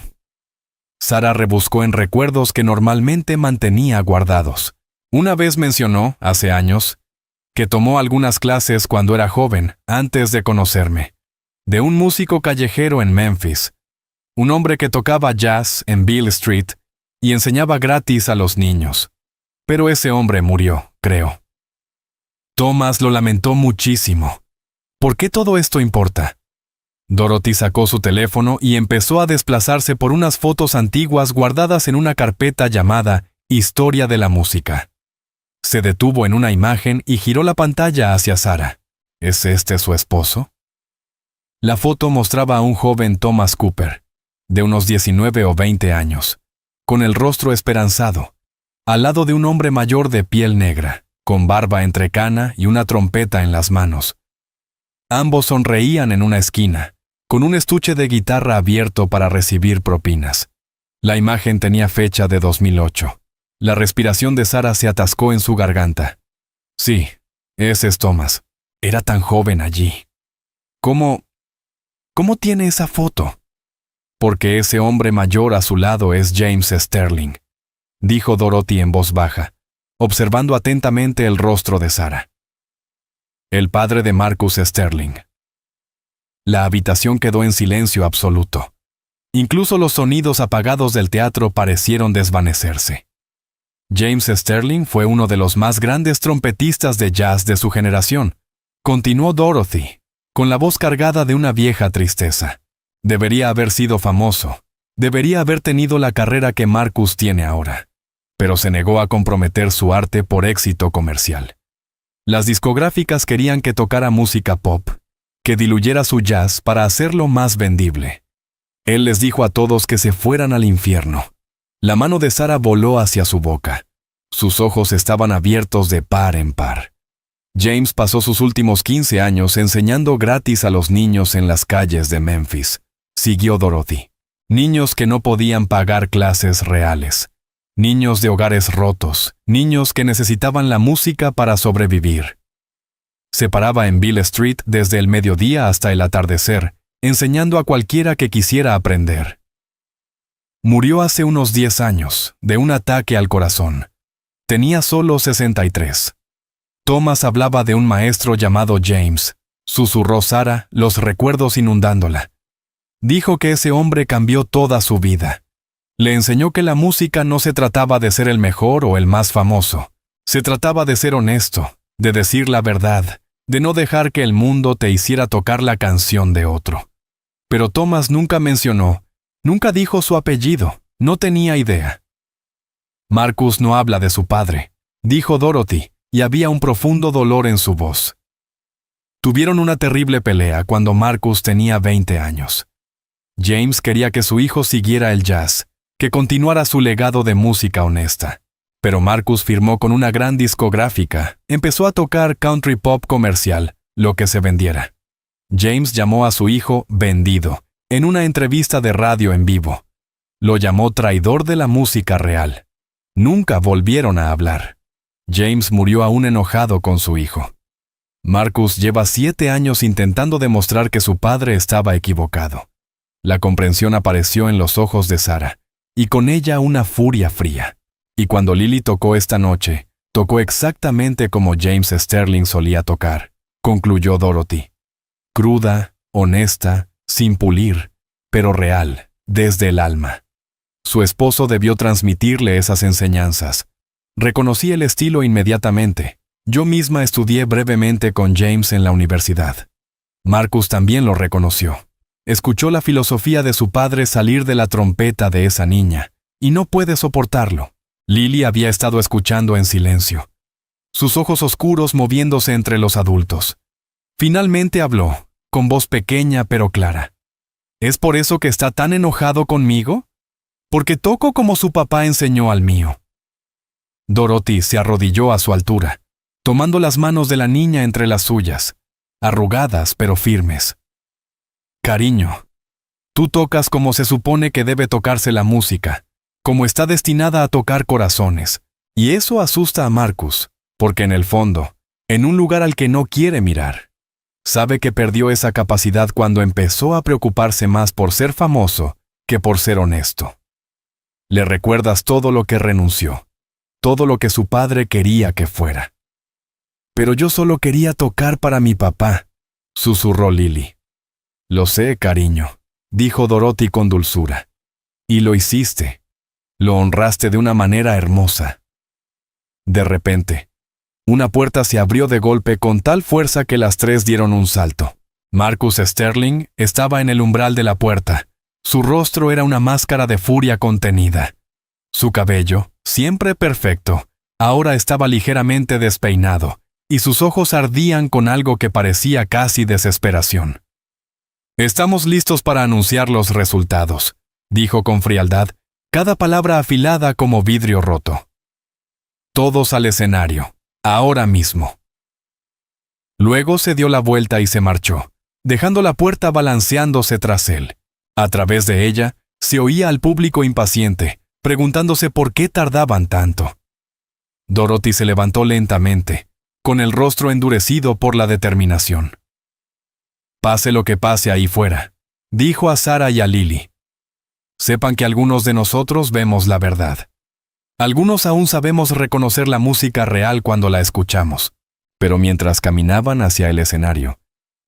Sarah rebuscó en recuerdos que normalmente mantenía guardados. Una vez mencionó, hace años, que tomó algunas clases cuando era joven, antes de conocerme, de un músico callejero en Memphis, un hombre que tocaba jazz en Beale Street y enseñaba gratis a los niños. Pero ese hombre murió, creo. Thomas lo lamentó muchísimo. ¿Por qué todo esto importa? Dorothy sacó su teléfono y empezó a desplazarse por unas fotos antiguas guardadas en una carpeta llamada Historia de la Música. Se detuvo en una imagen y giró la pantalla hacia Sarah. ¿Es este su esposo? La foto mostraba a un joven Thomas Cooper, de unos 19 o 20 años, con el rostro esperanzado, al lado de un hombre mayor de piel negra, con barba entrecana y una trompeta en las manos. Ambos sonreían en una esquina, con un estuche de guitarra abierto para recibir propinas. La imagen tenía fecha de 2008. La respiración de Sarah se atascó en su garganta. Sí, ese es Thomas. Era tan joven allí. ¿Cómo tiene esa foto? Porque ese hombre mayor a su lado es James Sterling, dijo Dorothy en voz baja, observando atentamente el rostro de Sarah. El padre de Marcus Sterling. La habitación quedó en silencio absoluto. Incluso los sonidos apagados del teatro parecieron desvanecerse. James Sterling fue uno de los más grandes trompetistas de jazz de su generación, continuó Dorothy, con la voz cargada de una vieja tristeza. Debería haber sido famoso, debería haber tenido la carrera que Marcus tiene ahora, pero se negó a comprometer su arte por éxito comercial. Las discográficas querían que tocara música pop, que diluyera su jazz para hacerlo más vendible. Él les dijo a todos que se fueran al infierno. La mano de Sarah voló hacia su boca. Sus ojos estaban abiertos de par en par. James pasó sus últimos 15 años enseñando gratis a los niños en las calles de Memphis, siguió Dorothy. Niños que no podían pagar clases reales. Niños de hogares rotos, niños que necesitaban la música para sobrevivir. Se paraba en Beale Street desde el mediodía hasta el atardecer, enseñando a cualquiera que quisiera aprender. Murió hace unos 10 años, de un ataque al corazón. Tenía solo 63. Thomas hablaba de un maestro llamado James, susurró Sarah, los recuerdos inundándola. Dijo que ese hombre cambió toda su vida. Le enseñó que la música no se trataba de ser el mejor o el más famoso. Se trataba de ser honesto, de decir la verdad, de no dejar que el mundo te hiciera tocar la canción de otro. Pero Thomas nunca dijo su apellido, no tenía idea. Marcus no habla de su padre, dijo Dorothy, y había un profundo dolor en su voz. Tuvieron una terrible pelea cuando Marcus tenía 20 años. James quería que su hijo siguiera el jazz, que continuara su legado de música honesta. Pero Marcus firmó con una gran discográfica, empezó a tocar country pop comercial, lo que se vendiera. James llamó a su hijo vendido, en una entrevista de radio en vivo. Lo llamó traidor de la música real. Nunca volvieron a hablar. James murió aún enojado con su hijo. Marcus lleva 7 años intentando demostrar que su padre estaba equivocado. La comprensión apareció en los ojos de Sarah, y con ella una furia fría. Y cuando Lily tocó esta noche, tocó exactamente como James Sterling solía tocar, concluyó Dorothy. Cruda, honesta, sin pulir, pero real, desde el alma. Su esposo debió transmitirle esas enseñanzas. Reconocí el estilo inmediatamente. Yo misma estudié brevemente con James en la universidad. Marcus también lo reconoció. Escuchó la filosofía de su padre salir de la trompeta de esa niña, y no puede soportarlo. Lily había estado escuchando en silencio, sus ojos oscuros moviéndose entre los adultos. Finalmente habló, con voz pequeña pero clara. ¿Es por eso que está tan enojado conmigo? Porque toco como su papá enseñó al mío. Dorothy se arrodilló a su altura, tomando las manos de la niña entre las suyas, arrugadas pero firmes. Cariño, tú tocas como se supone que debe tocarse la música, como está destinada a tocar corazones, y eso asusta a Marcus, porque en el fondo, en un lugar al que no quiere mirar, sabe que perdió esa capacidad cuando empezó a preocuparse más por ser famoso que por ser honesto. Le recuerdas todo lo que renunció, todo lo que su padre quería que fuera. Pero yo solo quería tocar para mi papá, susurró Lily. Lo sé, cariño, dijo Dorothy con dulzura. Y lo hiciste. Lo honraste de una manera hermosa. De repente, una puerta se abrió de golpe con tal fuerza que las tres dieron un salto. Marcus Sterling estaba en el umbral de la puerta. Su rostro era una máscara de furia contenida. Su cabello, siempre perfecto, ahora estaba ligeramente despeinado, y sus ojos ardían con algo que parecía casi desesperación. «Estamos listos para anunciar los resultados», dijo con frialdad, cada palabra afilada como vidrio roto. «Todos al escenario, ahora mismo». Luego se dio la vuelta y se marchó, dejando la puerta balanceándose tras él. A través de ella, se oía al público impaciente, preguntándose por qué tardaban tanto. Dorothy se levantó lentamente, con el rostro endurecido por la determinación. «Pase lo que pase ahí fuera», dijo a Sarah y a Lily. «Sepan que algunos de nosotros vemos la verdad. Algunos aún sabemos reconocer la música real cuando la escuchamos». Pero mientras caminaban hacia el escenario,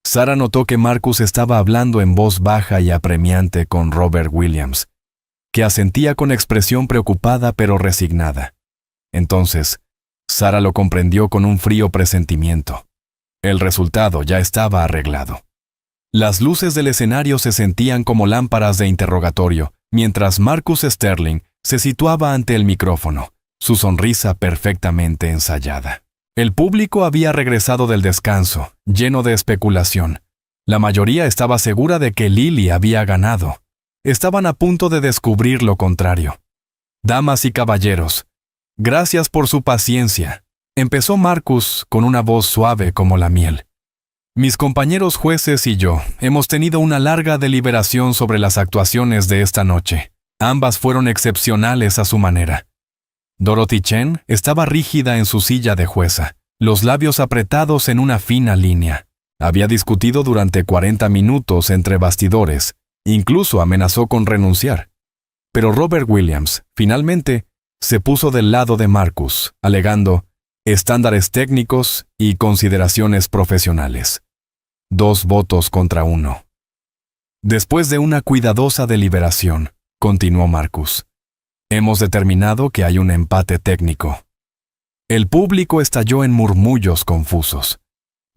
Sarah notó que Marcus estaba hablando en voz baja y apremiante con Robert Williams, que asentía con expresión preocupada pero resignada. Entonces, Sarah lo comprendió con un frío presentimiento. El resultado ya estaba arreglado. Las luces del escenario se sentían como lámparas de interrogatorio, mientras Marcus Sterling se situaba ante el micrófono, su sonrisa perfectamente ensayada. El público había regresado del descanso, lleno de especulación. La mayoría estaba segura de que Lily había ganado. Estaban a punto de descubrir lo contrario. «Damas y caballeros, gracias por su paciencia», empezó Marcus con una voz suave como la miel. «Mis compañeros jueces y yo hemos tenido una larga deliberación sobre las actuaciones de esta noche. Ambas fueron excepcionales a su manera». Dorothy Chen estaba rígida en su silla de jueza, los labios apretados en una fina línea. Había discutido durante 40 minutos entre bastidores, incluso amenazó con renunciar. Pero Robert Williams, finalmente, se puso del lado de Marcus, alegando estándares técnicos y consideraciones profesionales. 2 votos contra 1. Después de una cuidadosa deliberación, continuó Marcus, hemos determinado que hay un empate técnico. El público estalló en murmullos confusos.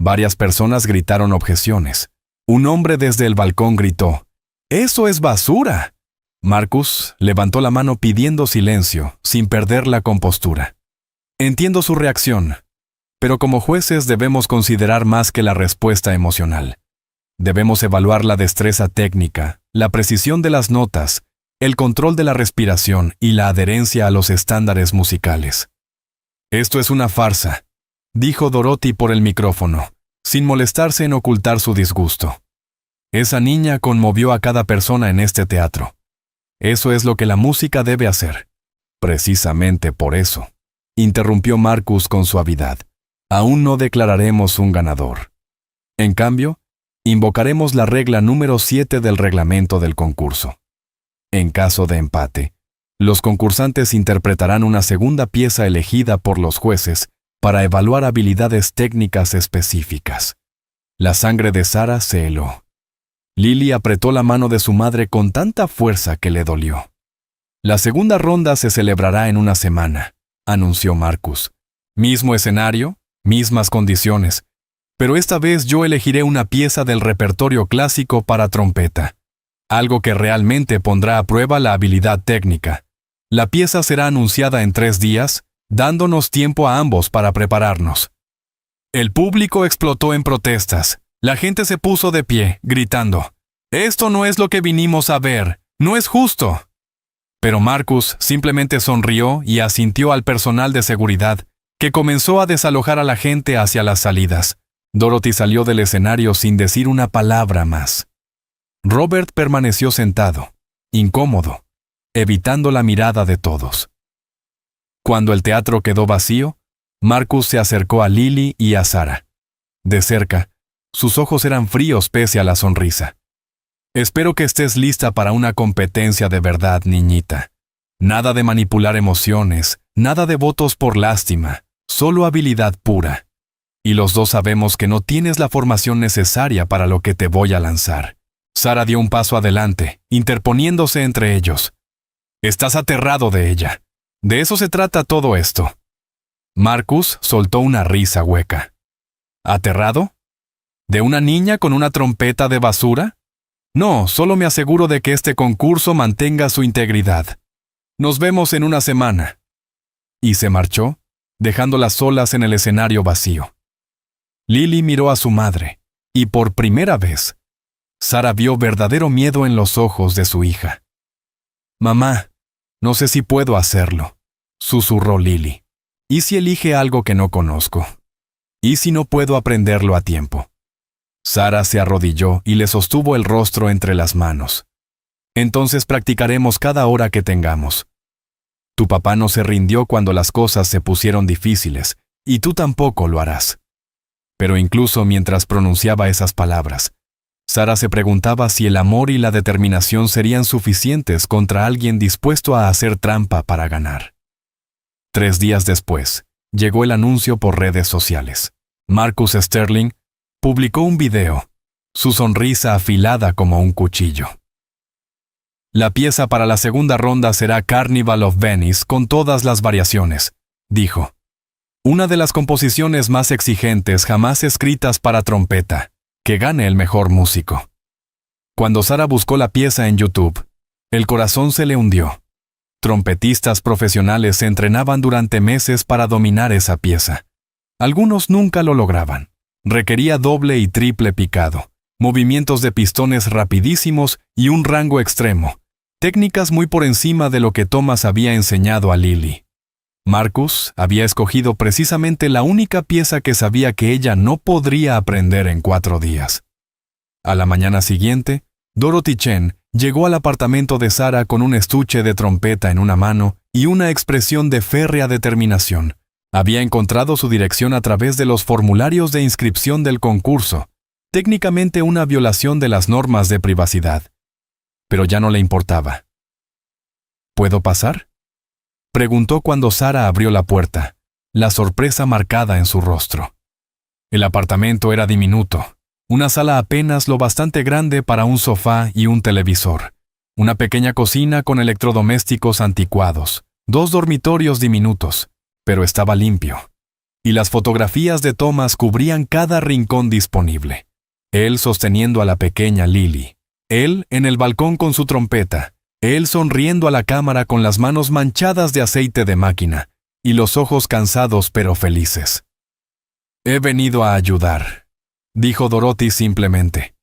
Varias personas gritaron objeciones. Un hombre desde el balcón gritó, «¡Eso es basura!». Marcus levantó la mano pidiendo silencio, sin perder la compostura. Entiendo su reacción, pero como jueces debemos considerar más que la respuesta emocional. Debemos evaluar la destreza técnica, la precisión de las notas, el control de la respiración y la adherencia a los estándares musicales. «Esto es una farsa», dijo Dorothy por el micrófono, sin molestarse en ocultar su disgusto. «Esa niña conmovió a cada persona en este teatro. Eso es lo que la música debe hacer». «Precisamente por eso», interrumpió Marcus con suavidad, «aún no declararemos un ganador. En cambio, invocaremos la regla número 7 del reglamento del concurso. En caso de empate, los concursantes interpretarán una segunda pieza elegida por los jueces para evaluar habilidades técnicas específicas». La sangre de Sarah se heló. Lily apretó la mano de su madre con tanta fuerza que le dolió. La segunda ronda se celebrará en una semana, anunció Marcus. Mismo escenario, mismas condiciones, pero esta vez yo elegiré una pieza del repertorio clásico para trompeta, algo que realmente pondrá a prueba la habilidad técnica. La pieza será anunciada en 3 días, dándonos tiempo a ambos para prepararnos. El público explotó en protestas. La gente se puso de pie, gritando: «Esto no es lo que vinimos a ver, no es justo». Pero Marcus simplemente sonrió y asintió al personal de seguridad, que comenzó a desalojar a la gente hacia las salidas. Dorothy salió del escenario sin decir una palabra más. Robert permaneció sentado, incómodo, evitando la mirada de todos. Cuando el teatro quedó vacío, Marcus se acercó a Lily y a Sarah. De cerca, sus ojos eran fríos pese a la sonrisa. «Espero que estés lista para una competencia de verdad, niñita. Nada de manipular emociones, nada de votos por lástima, solo habilidad pura. Y los dos sabemos que no tienes la formación necesaria para lo que te voy a lanzar». Sarah dio un paso adelante, interponiéndose entre ellos. «Estás aterrado de ella. De eso se trata todo esto». Marcus soltó una risa hueca. «¿Aterrado? ¿De una niña con una trompeta de basura? No, solo me aseguro de que este concurso mantenga su integridad. Nos vemos en una semana». Y se marchó, dejándolas solas en el escenario vacío. Lily miró a su madre, y por primera vez, Sarah vio verdadero miedo en los ojos de su hija. «Mamá, no sé si puedo hacerlo», susurró Lily. «¿Y si elige algo que no conozco? ¿Y si no puedo aprenderlo a tiempo?» Sarah se arrodilló y le sostuvo el rostro entre las manos. «Entonces practicaremos cada hora que tengamos. Tu papá no se rindió cuando las cosas se pusieron difíciles, y tú tampoco lo harás». Pero incluso mientras pronunciaba esas palabras, Sarah se preguntaba si el amor y la determinación serían suficientes contra alguien dispuesto a hacer trampa para ganar. 3 días después, llegó el anuncio por redes sociales. Marcus Sterling publicó un video, su sonrisa afilada como un cuchillo. «La pieza para la segunda ronda será Carnival of Venice con todas las variaciones», dijo. «Una de las composiciones más exigentes jamás escritas para trompeta. Que gane el mejor músico». Cuando Sarah buscó la pieza en YouTube, el corazón se le hundió. Trompetistas profesionales se entrenaban durante meses para dominar esa pieza. Algunos nunca lo lograban. Requería doble y triple picado, movimientos de pistones rapidísimos y un rango extremo, técnicas muy por encima de lo que Thomas había enseñado a Lily. Marcus había escogido precisamente la única pieza que sabía que ella no podría aprender en 4 días. A la mañana siguiente, Dorothy Chen llegó al apartamento de Sarah con un estuche de trompeta en una mano y una expresión de férrea determinación. Había encontrado su dirección a través de los formularios de inscripción del concurso, técnicamente una violación de las normas de privacidad. Pero ya no le importaba. «¿Puedo pasar?», preguntó cuando Sarah abrió la puerta, la sorpresa marcada en su rostro. El apartamento era diminuto, una sala apenas lo bastante grande para un sofá y un televisor, una pequeña cocina con electrodomésticos anticuados, 2 dormitorios diminutos, pero estaba limpio. Y las fotografías de Thomas cubrían cada rincón disponible. Él sosteniendo a la pequeña Lily, él en el balcón con su trompeta, él sonriendo a la cámara con las manos manchadas de aceite de máquina y los ojos cansados pero felices. «He venido a ayudar», dijo Dorothy simplemente.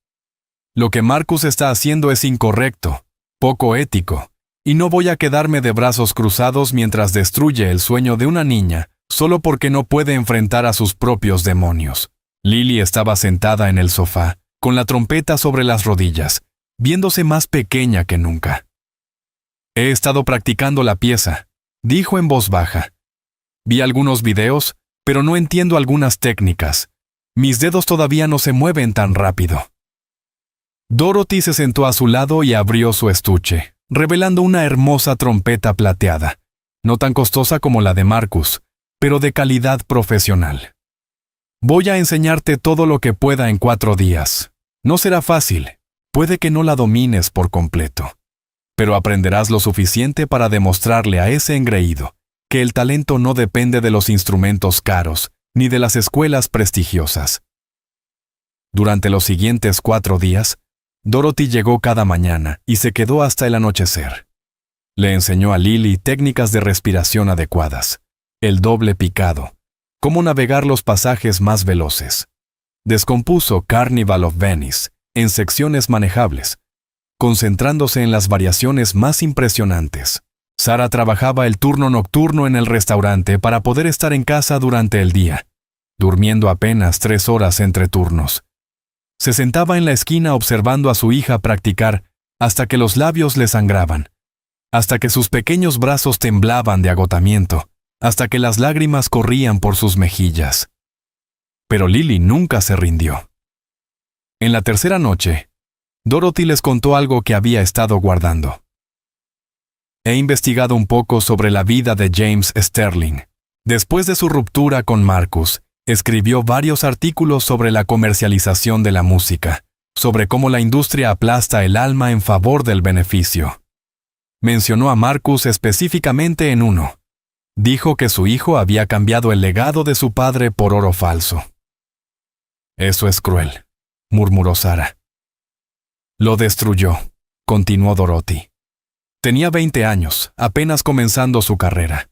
«Lo que Marcus está haciendo es incorrecto, poco ético, y no voy a quedarme de brazos cruzados mientras destruye el sueño de una niña solo porque no puede enfrentar a sus propios demonios». Lily estaba sentada en el sofá, con la trompeta sobre las rodillas, viéndose más pequeña que nunca. «He estado practicando la pieza», dijo en voz baja. «Vi algunos videos, pero no entiendo algunas técnicas. Mis dedos todavía no se mueven tan rápido». Dorothy se sentó a su lado y abrió su estuche, revelando una hermosa trompeta plateada, no tan costosa como la de Marcus, pero de calidad profesional. «Voy a enseñarte todo lo que pueda en 4 días. No será fácil, puede que no la domines por completo. pero aprenderás lo suficiente para demostrarle a ese engreído que el talento no depende de los instrumentos caros ni de las escuelas prestigiosas. Durante los siguientes 4 días, Dorothy llegó cada mañana y se quedó hasta el anochecer. Le enseñó a Lily técnicas de respiración adecuadas, el doble picado, cómo navegar los pasajes más veloces. Descompuso Carnival of Venice en secciones manejables, concentrándose en las variaciones más impresionantes. Sara trabajaba el turno nocturno en el restaurante para poder estar en casa durante el día, durmiendo apenas 3 horas entre turnos. Se sentaba en la esquina observando a su hija practicar hasta que los labios le sangraban, hasta que sus pequeños brazos temblaban de agotamiento, hasta que las lágrimas corrían por sus mejillas. Pero Lily nunca se rindió. En la tercera noche, Dorothy les contó algo que había estado guardando. He investigado un poco sobre la vida de James Sterling. Después de su ruptura con Marcus, escribió varios artículos sobre la comercialización de la música, sobre cómo la industria aplasta el alma en favor del beneficio. Mencionó a Marcus específicamente en uno. Dijo que su hijo había cambiado el legado de su padre por oro falso. Eso es cruel, murmuró Sara. Lo destruyó, continuó Dorothy. Tenía 20 años, apenas comenzando su carrera.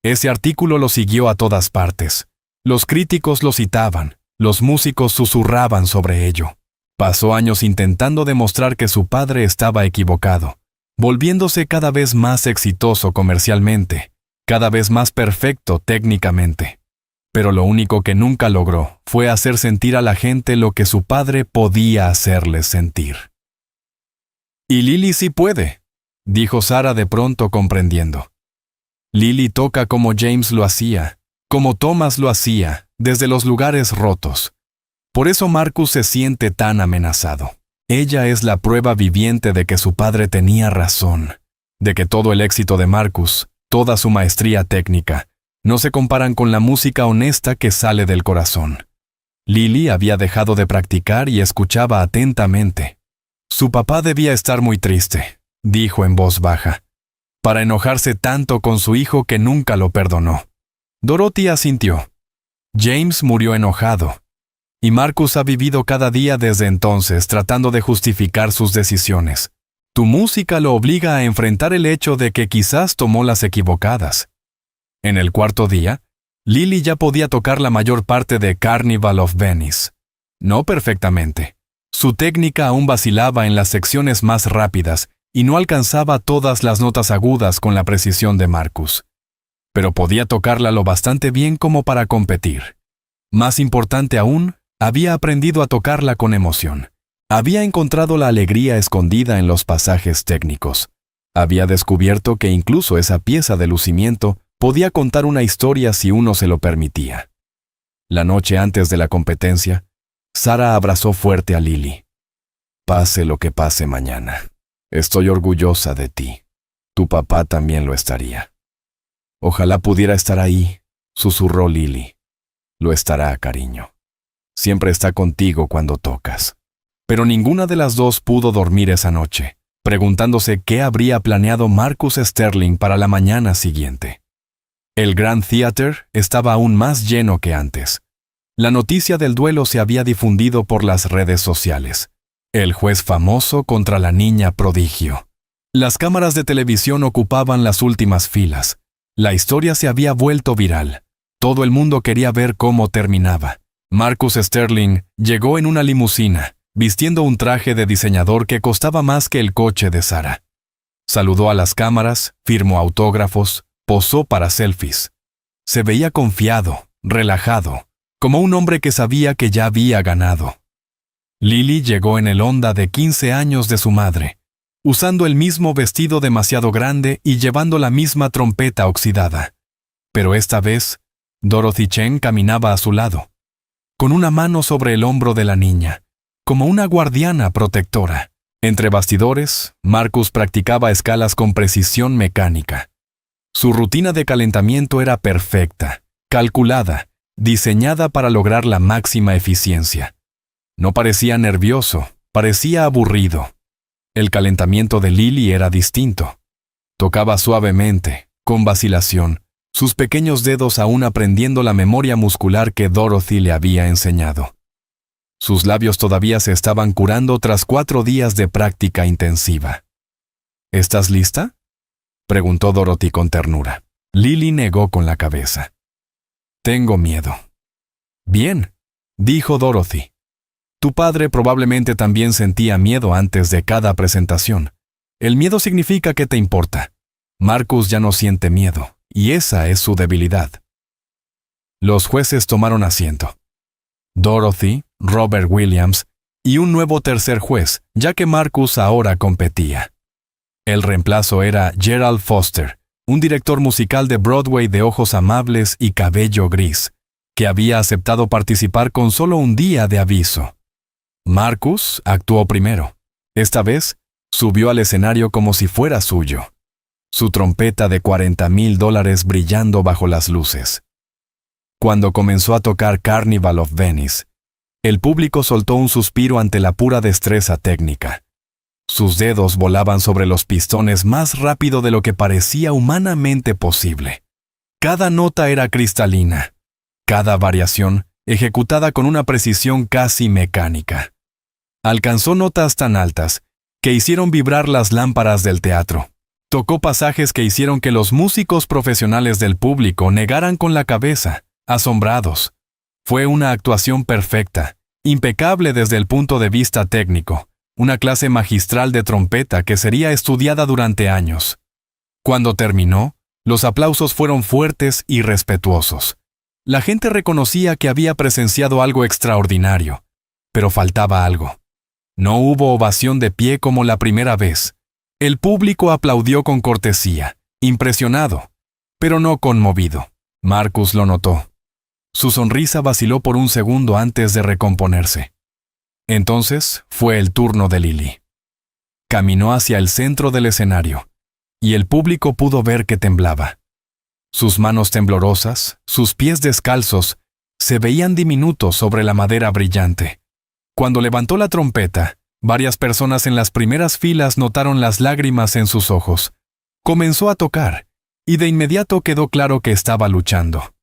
Ese artículo lo siguió a todas partes. Los críticos lo citaban, los músicos susurraban sobre ello. Pasó años intentando demostrar que su padre estaba equivocado, volviéndose cada vez más exitoso comercialmente, cada vez más perfecto técnicamente. Pero lo único que nunca logró fue hacer sentir a la gente lo que su padre podía hacerles sentir. «Y Lily sí puede», dijo Sara de pronto comprendiendo. Lily toca como James lo hacía, como Thomas lo hacía, desde los lugares rotos. Por eso Marcus se siente tan amenazado. Ella es la prueba viviente de que su padre tenía razón, de que todo el éxito de Marcus, toda su maestría técnica, no se comparan con la música honesta que sale del corazón. Lily había dejado de practicar y escuchaba atentamente. Su papá debía estar muy triste, dijo en voz baja, para enojarse tanto con su hijo que nunca lo perdonó. Dorothy asintió. James murió enojado, y Marcus ha vivido cada día desde entonces tratando de justificar sus decisiones. Tu música lo obliga a enfrentar el hecho de que quizás tomó las equivocadas. En el 4.º día, Lily ya podía tocar la mayor parte de Carnival of Venice. No perfectamente. Su técnica aún vacilaba en las secciones más rápidas y no alcanzaba todas las notas agudas con la precisión de Marcus. Pero podía tocarla lo bastante bien como para competir. Más importante aún, había aprendido a tocarla con emoción. Había encontrado la alegría escondida en los pasajes técnicos. Había descubierto que incluso esa pieza de lucimiento podía contar una historia si uno se lo permitía. La noche antes de la competencia, Sara abrazó fuerte a Lily. Pase lo que pase mañana. Estoy orgullosa de ti. Tu papá también lo estaría. Ojalá pudiera estar ahí, susurró Lily. Lo estará, cariño. Siempre está contigo cuando tocas. Pero ninguna de las dos pudo dormir esa noche, preguntándose qué habría planeado Marcus Sterling para la mañana siguiente. El Grand Theatre estaba aún más lleno que antes. La noticia del duelo se había difundido por las redes sociales. El juez famoso contra la niña prodigio. Las cámaras de televisión ocupaban las últimas filas. La historia se había vuelto viral. Todo el mundo quería ver cómo terminaba. Marcus Sterling llegó en una limusina, vistiendo un traje de diseñador que costaba más que el coche de Sara. Saludó a las cámaras, firmó autógrafos, posó para selfies. Se veía confiado, relajado, como un hombre que sabía que ya había ganado. Lily llegó en el Honda de 15 años de su madre, usando el mismo vestido demasiado grande y llevando la misma trompeta oxidada. Pero esta vez, Dorothy Chen caminaba a su lado, con una mano sobre el hombro de la niña, como una guardiana protectora. Entre bastidores, Marcus practicaba escalas con precisión mecánica. Su rutina de calentamiento era perfecta, calculada, diseñada para lograr la máxima eficiencia. No parecía nervioso, parecía aburrido. El calentamiento de Lily era distinto. Tocaba suavemente, con vacilación, sus pequeños dedos aún aprendiendo la memoria muscular que Dorothy le había enseñado. Sus labios todavía se estaban curando tras 4 días de práctica intensiva. ¿Estás lista?, preguntó Dorothy con ternura. Lily negó con la cabeza. Tengo miedo. Bien, dijo Dorothy. Tu padre probablemente también sentía miedo antes de cada presentación. El miedo significa que te importa. Marcus ya no siente miedo, y esa es su debilidad. Los jueces tomaron asiento. Dorothy, Robert Williams y un nuevo tercer juez, ya que Marcus ahora competía. El reemplazo era Gerald Foster, un director musical de Broadway de ojos amables y cabello gris, que había aceptado participar con solo un día de aviso. Marcus actuó primero. Esta vez, subió al escenario como si fuera suyo. Su trompeta de $40,000 brillando bajo las luces. Cuando comenzó a tocar Carnival of Venice, el público soltó un suspiro ante la pura destreza técnica. Sus dedos volaban sobre los pistones más rápido de lo que parecía humanamente posible. Cada nota era cristalina, cada variación ejecutada con una precisión casi mecánica. Alcanzó notas tan altas que hicieron vibrar las lámparas del teatro. Tocó pasajes que hicieron que los músicos profesionales del público negaran con la cabeza, asombrados. Fue una actuación perfecta, impecable desde el punto de vista técnico, una clase magistral de trompeta que sería estudiada durante años. Cuando terminó, los aplausos fueron fuertes y respetuosos. La gente reconocía que había presenciado algo extraordinario, pero faltaba algo. No hubo ovación de pie como la primera vez. El público aplaudió con cortesía, impresionado, pero no conmovido. Marcus lo notó. Su sonrisa vaciló por un segundo antes de recomponerse. Entonces fue el turno de Lily. Caminó hacia el centro del escenario, y el público pudo ver que temblaba. Sus manos temblorosas, sus pies descalzos, se veían diminutos sobre la madera brillante. Cuando levantó la trompeta, varias personas en las primeras filas notaron las lágrimas en sus ojos. Comenzó a tocar, y de inmediato quedó claro que estaba luchando.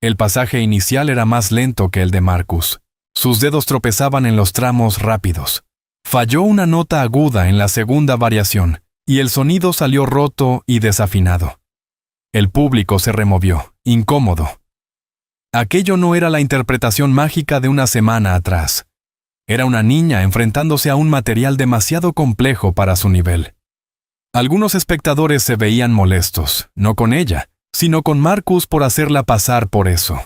El pasaje inicial era más lento que el de Marcus. Sus dedos tropezaban en los tramos rápidos. Falló una nota aguda en la segunda variación, y el sonido salió roto y desafinado. El público se removió, incómodo. Aquello no era la interpretación mágica de una semana atrás. Era una niña enfrentándose a un material demasiado complejo para su nivel. Algunos espectadores se veían molestos, no con ella, sino con Marcus por hacerla pasar por eso.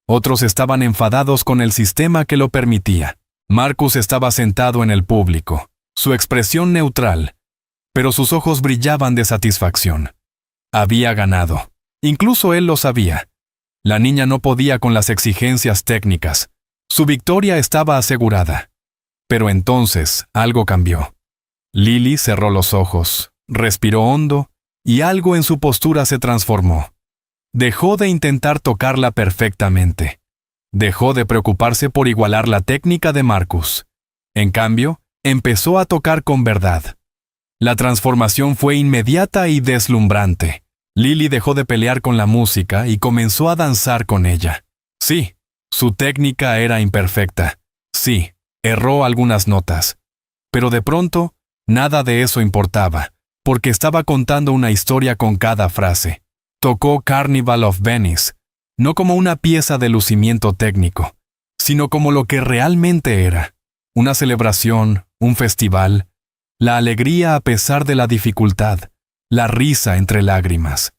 Otros estaban enfadados con el sistema que lo permitía. Marcus estaba sentado en el público, su expresión neutral, pero sus ojos brillaban de satisfacción. Había ganado. Incluso él lo sabía. La niña no podía con las exigencias técnicas. Su victoria estaba asegurada. Pero entonces algo cambió. Lily cerró los ojos, respiró hondo, y algo en su postura se transformó. Dejó de intentar tocarla perfectamente. Dejó de preocuparse por igualar la técnica de Marcus. En cambio, empezó a tocar con verdad. La transformación fue inmediata y deslumbrante. Lily dejó de pelear con la música y comenzó a danzar con ella. Sí, su técnica era imperfecta. Sí, erró algunas notas. Pero de pronto, nada de eso importaba, porque estaba contando una historia con cada frase. Tocó Carnival of Venice, no como una pieza de lucimiento técnico, sino como lo que realmente era. Una celebración, un festival, la alegría a pesar de la dificultad, la risa entre lágrimas.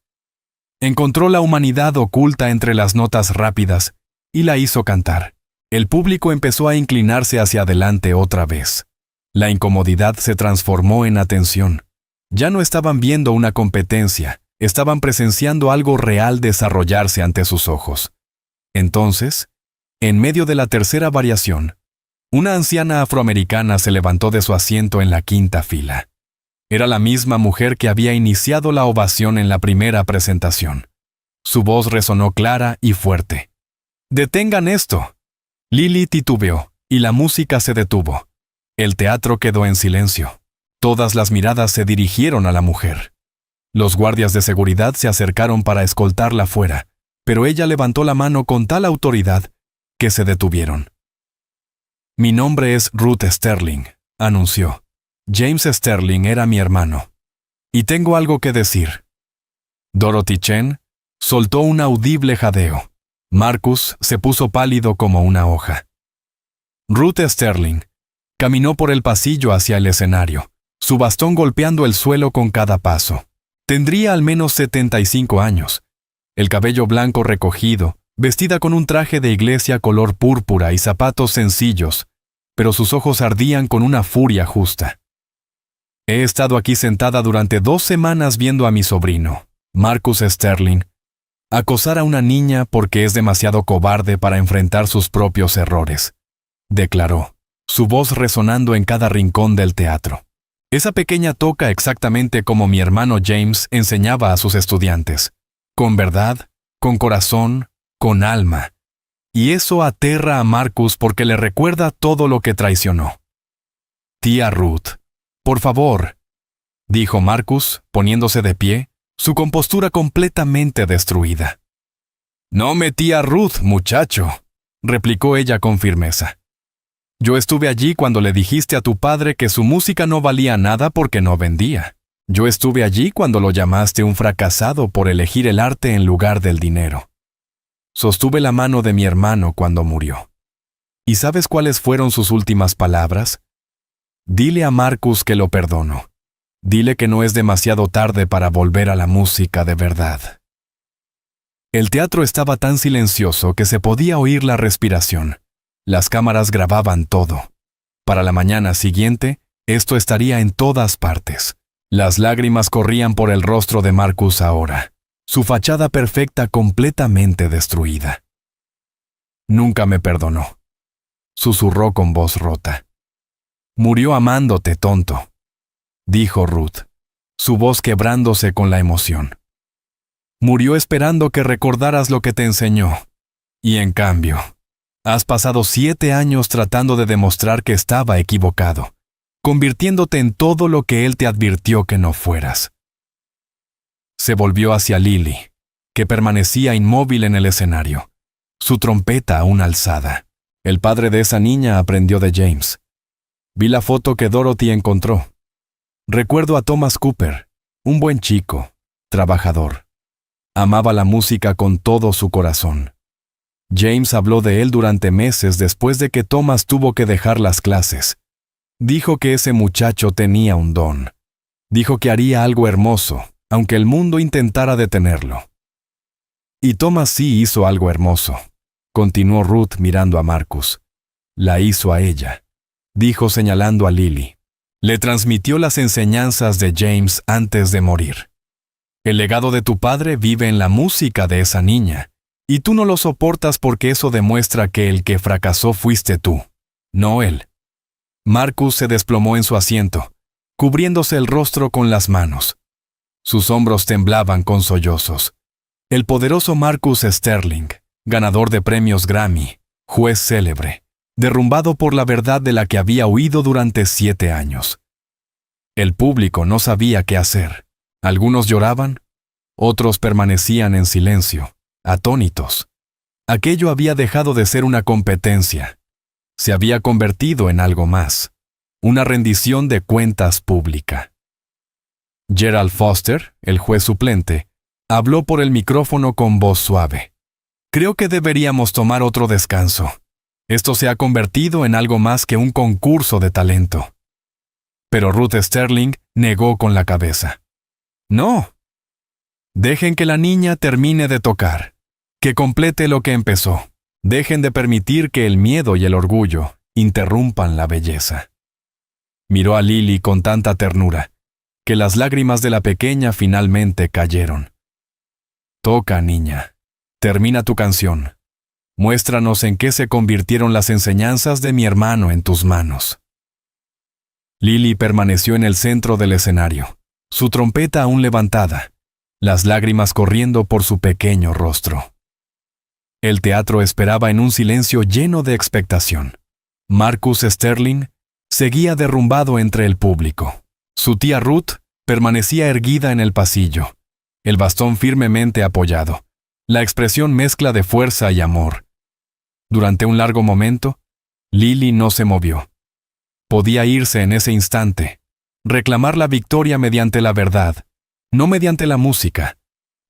Encontró la humanidad oculta entre las notas rápidas y la hizo cantar. El público empezó a inclinarse hacia adelante otra vez. La incomodidad se transformó en atención. Ya no estaban viendo una competencia, estaban presenciando algo real desarrollarse ante sus ojos. Entonces, en medio de la tercera variación, una anciana afroamericana se levantó de su asiento en la quinta fila. Era la misma mujer que había iniciado la ovación en la primera presentación. Su voz resonó clara y fuerte. ¡Detengan esto! Lily titubeó, y la música se detuvo. El teatro quedó en silencio. Todas las miradas se dirigieron a la mujer. Los guardias de seguridad se acercaron para escoltarla fuera, pero ella levantó la mano con tal autoridad que se detuvieron. «Mi nombre es Ruth Sterling», anunció. «James Sterling era mi hermano. Y tengo algo que decir». Dorothy Chen soltó un audible jadeo. Marcus se puso pálido como una hoja. Ruth Sterling caminó por el pasillo hacia el escenario, su bastón golpeando el suelo con cada paso. Tendría al menos 75 años. El cabello blanco recogido, vestida con un traje de iglesia color púrpura y zapatos sencillos, pero sus ojos ardían con una furia justa. «He estado aquí sentada durante 2 semanas viendo a mi sobrino, Marcus Sterling, acosar a una niña porque es demasiado cobarde para enfrentar sus propios errores», declaró, su voz resonando en cada rincón del teatro. «Esa pequeña toca exactamente como mi hermano James enseñaba a sus estudiantes, con verdad, con corazón, con alma. Y eso aterra a Marcus porque le recuerda todo lo que traicionó». «Tía Ruth, por favor», dijo Marcus, poniéndose de pie, su compostura completamente destruida. «No me tía Ruth, muchacho», replicó ella con firmeza. «Yo estuve allí cuando le dijiste a tu padre que su música no valía nada porque no vendía. Yo estuve allí cuando lo llamaste un fracasado por elegir el arte en lugar del dinero. Sostuve la mano de mi hermano cuando murió. ¿Y sabes cuáles fueron sus últimas palabras? Dile a Marcus que lo perdono. Dile que no es demasiado tarde para volver a la música de verdad». El teatro estaba tan silencioso que se podía oír la respiración. Las cámaras grababan todo. Para la mañana siguiente, esto estaría en todas partes. Las lágrimas corrían por el rostro de Marcus ahora, su fachada perfecta completamente destruida. «Nunca me perdonó», susurró con voz rota. «Murió amándote, tonto», dijo Ruth, su voz quebrándose con la emoción. «Murió esperando que recordaras lo que te enseñó. Y en cambio, has pasado 7 años tratando de demostrar que estaba equivocado, convirtiéndote en todo lo que él te advirtió que no fueras». Se volvió hacia Lily, que permanecía inmóvil en el escenario, su trompeta aún alzada. El padre de esa niña aprendió de James. Vi la foto que Dorothy encontró. Recuerdo a Thomas Cooper, un buen chico, trabajador. Amaba la música con todo su corazón. James habló de él durante meses después de que Thomas tuvo que dejar las clases. Dijo que ese muchacho tenía un don. Dijo que haría algo hermoso, aunque el mundo intentara detenerlo. Y Thomas sí hizo algo hermoso, continuó Ruth mirando a Marcus. La hizo a ella, dijo señalando a Lily. Le transmitió las enseñanzas de James antes de morir. El legado de tu padre vive en la música de esa niña. Y tú no lo soportas porque eso demuestra que el que fracasó fuiste tú, no él. Marcus se desplomó en su asiento, cubriéndose el rostro con las manos. Sus hombros temblaban con sollozos. El poderoso Marcus Sterling, ganador de premios Grammy, juez célebre, derrumbado por la verdad de la que había huido durante 7 años. El público no sabía qué hacer. Algunos lloraban, otros permanecían en silencio, atónitos. Aquello había dejado de ser una competencia. Se había convertido en algo más, una rendición de cuentas pública. Gerald Foster, el juez suplente, habló por el micrófono con voz suave. Creo que deberíamos tomar otro descanso. Esto se ha convertido en algo más que un concurso de talento. Pero Ruth Sterling negó con la cabeza. No. Dejen que la niña termine de tocar, que complete lo que empezó. Dejen de permitir que el miedo y el orgullo interrumpan la belleza. Miró a Lily con tanta ternura, que las lágrimas de la pequeña finalmente cayeron. Toca, niña. Termina tu canción. Muéstranos en qué se convirtieron las enseñanzas de mi hermano en tus manos. Lily permaneció en el centro del escenario, su trompeta aún levantada, las lágrimas corriendo por su pequeño rostro. El teatro esperaba en un silencio lleno de expectación. Marcus Sterling seguía derrumbado entre el público. Su tía Ruth permanecía erguida en el pasillo, el bastón firmemente apoyado, la expresión mezcla de fuerza y amor. Durante un largo momento, Lily no se movió. Podía irse en ese instante, reclamar la victoria mediante la verdad, no mediante la música.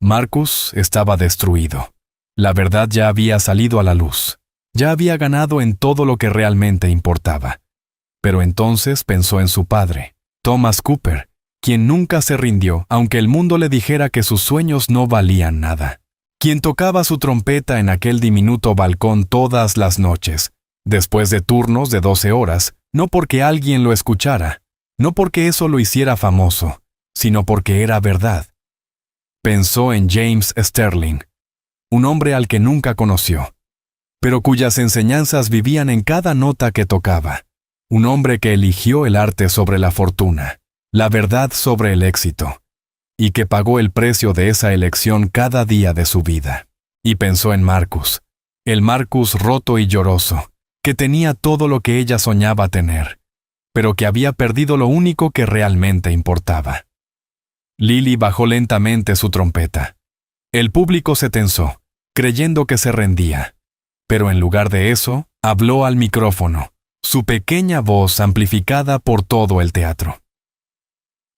Marcus estaba destruido. La verdad ya había salido a la luz. Ya había ganado en todo lo que realmente importaba. Pero entonces pensó en su padre, Thomas Cooper, quien nunca se rindió, aunque el mundo le dijera que sus sueños no valían nada. Quien tocaba su trompeta en aquel diminuto balcón todas las noches, después de turnos de 12 horas, no porque alguien lo escuchara, no porque eso lo hiciera famoso, sino porque era verdad. Pensó en James Sterling, un hombre al que nunca conoció, pero cuyas enseñanzas vivían en cada nota que tocaba. Un hombre que eligió el arte sobre la fortuna, la verdad sobre el éxito, y que pagó el precio de esa elección cada día de su vida. Y pensó en Marcus, el Marcus roto y lloroso, que tenía todo lo que ella soñaba tener, pero que había perdido lo único que realmente importaba. Lily bajó lentamente su trompeta. El público se tensó, creyendo que se rendía. Pero en lugar de eso, habló al micrófono, su pequeña voz amplificada por todo el teatro.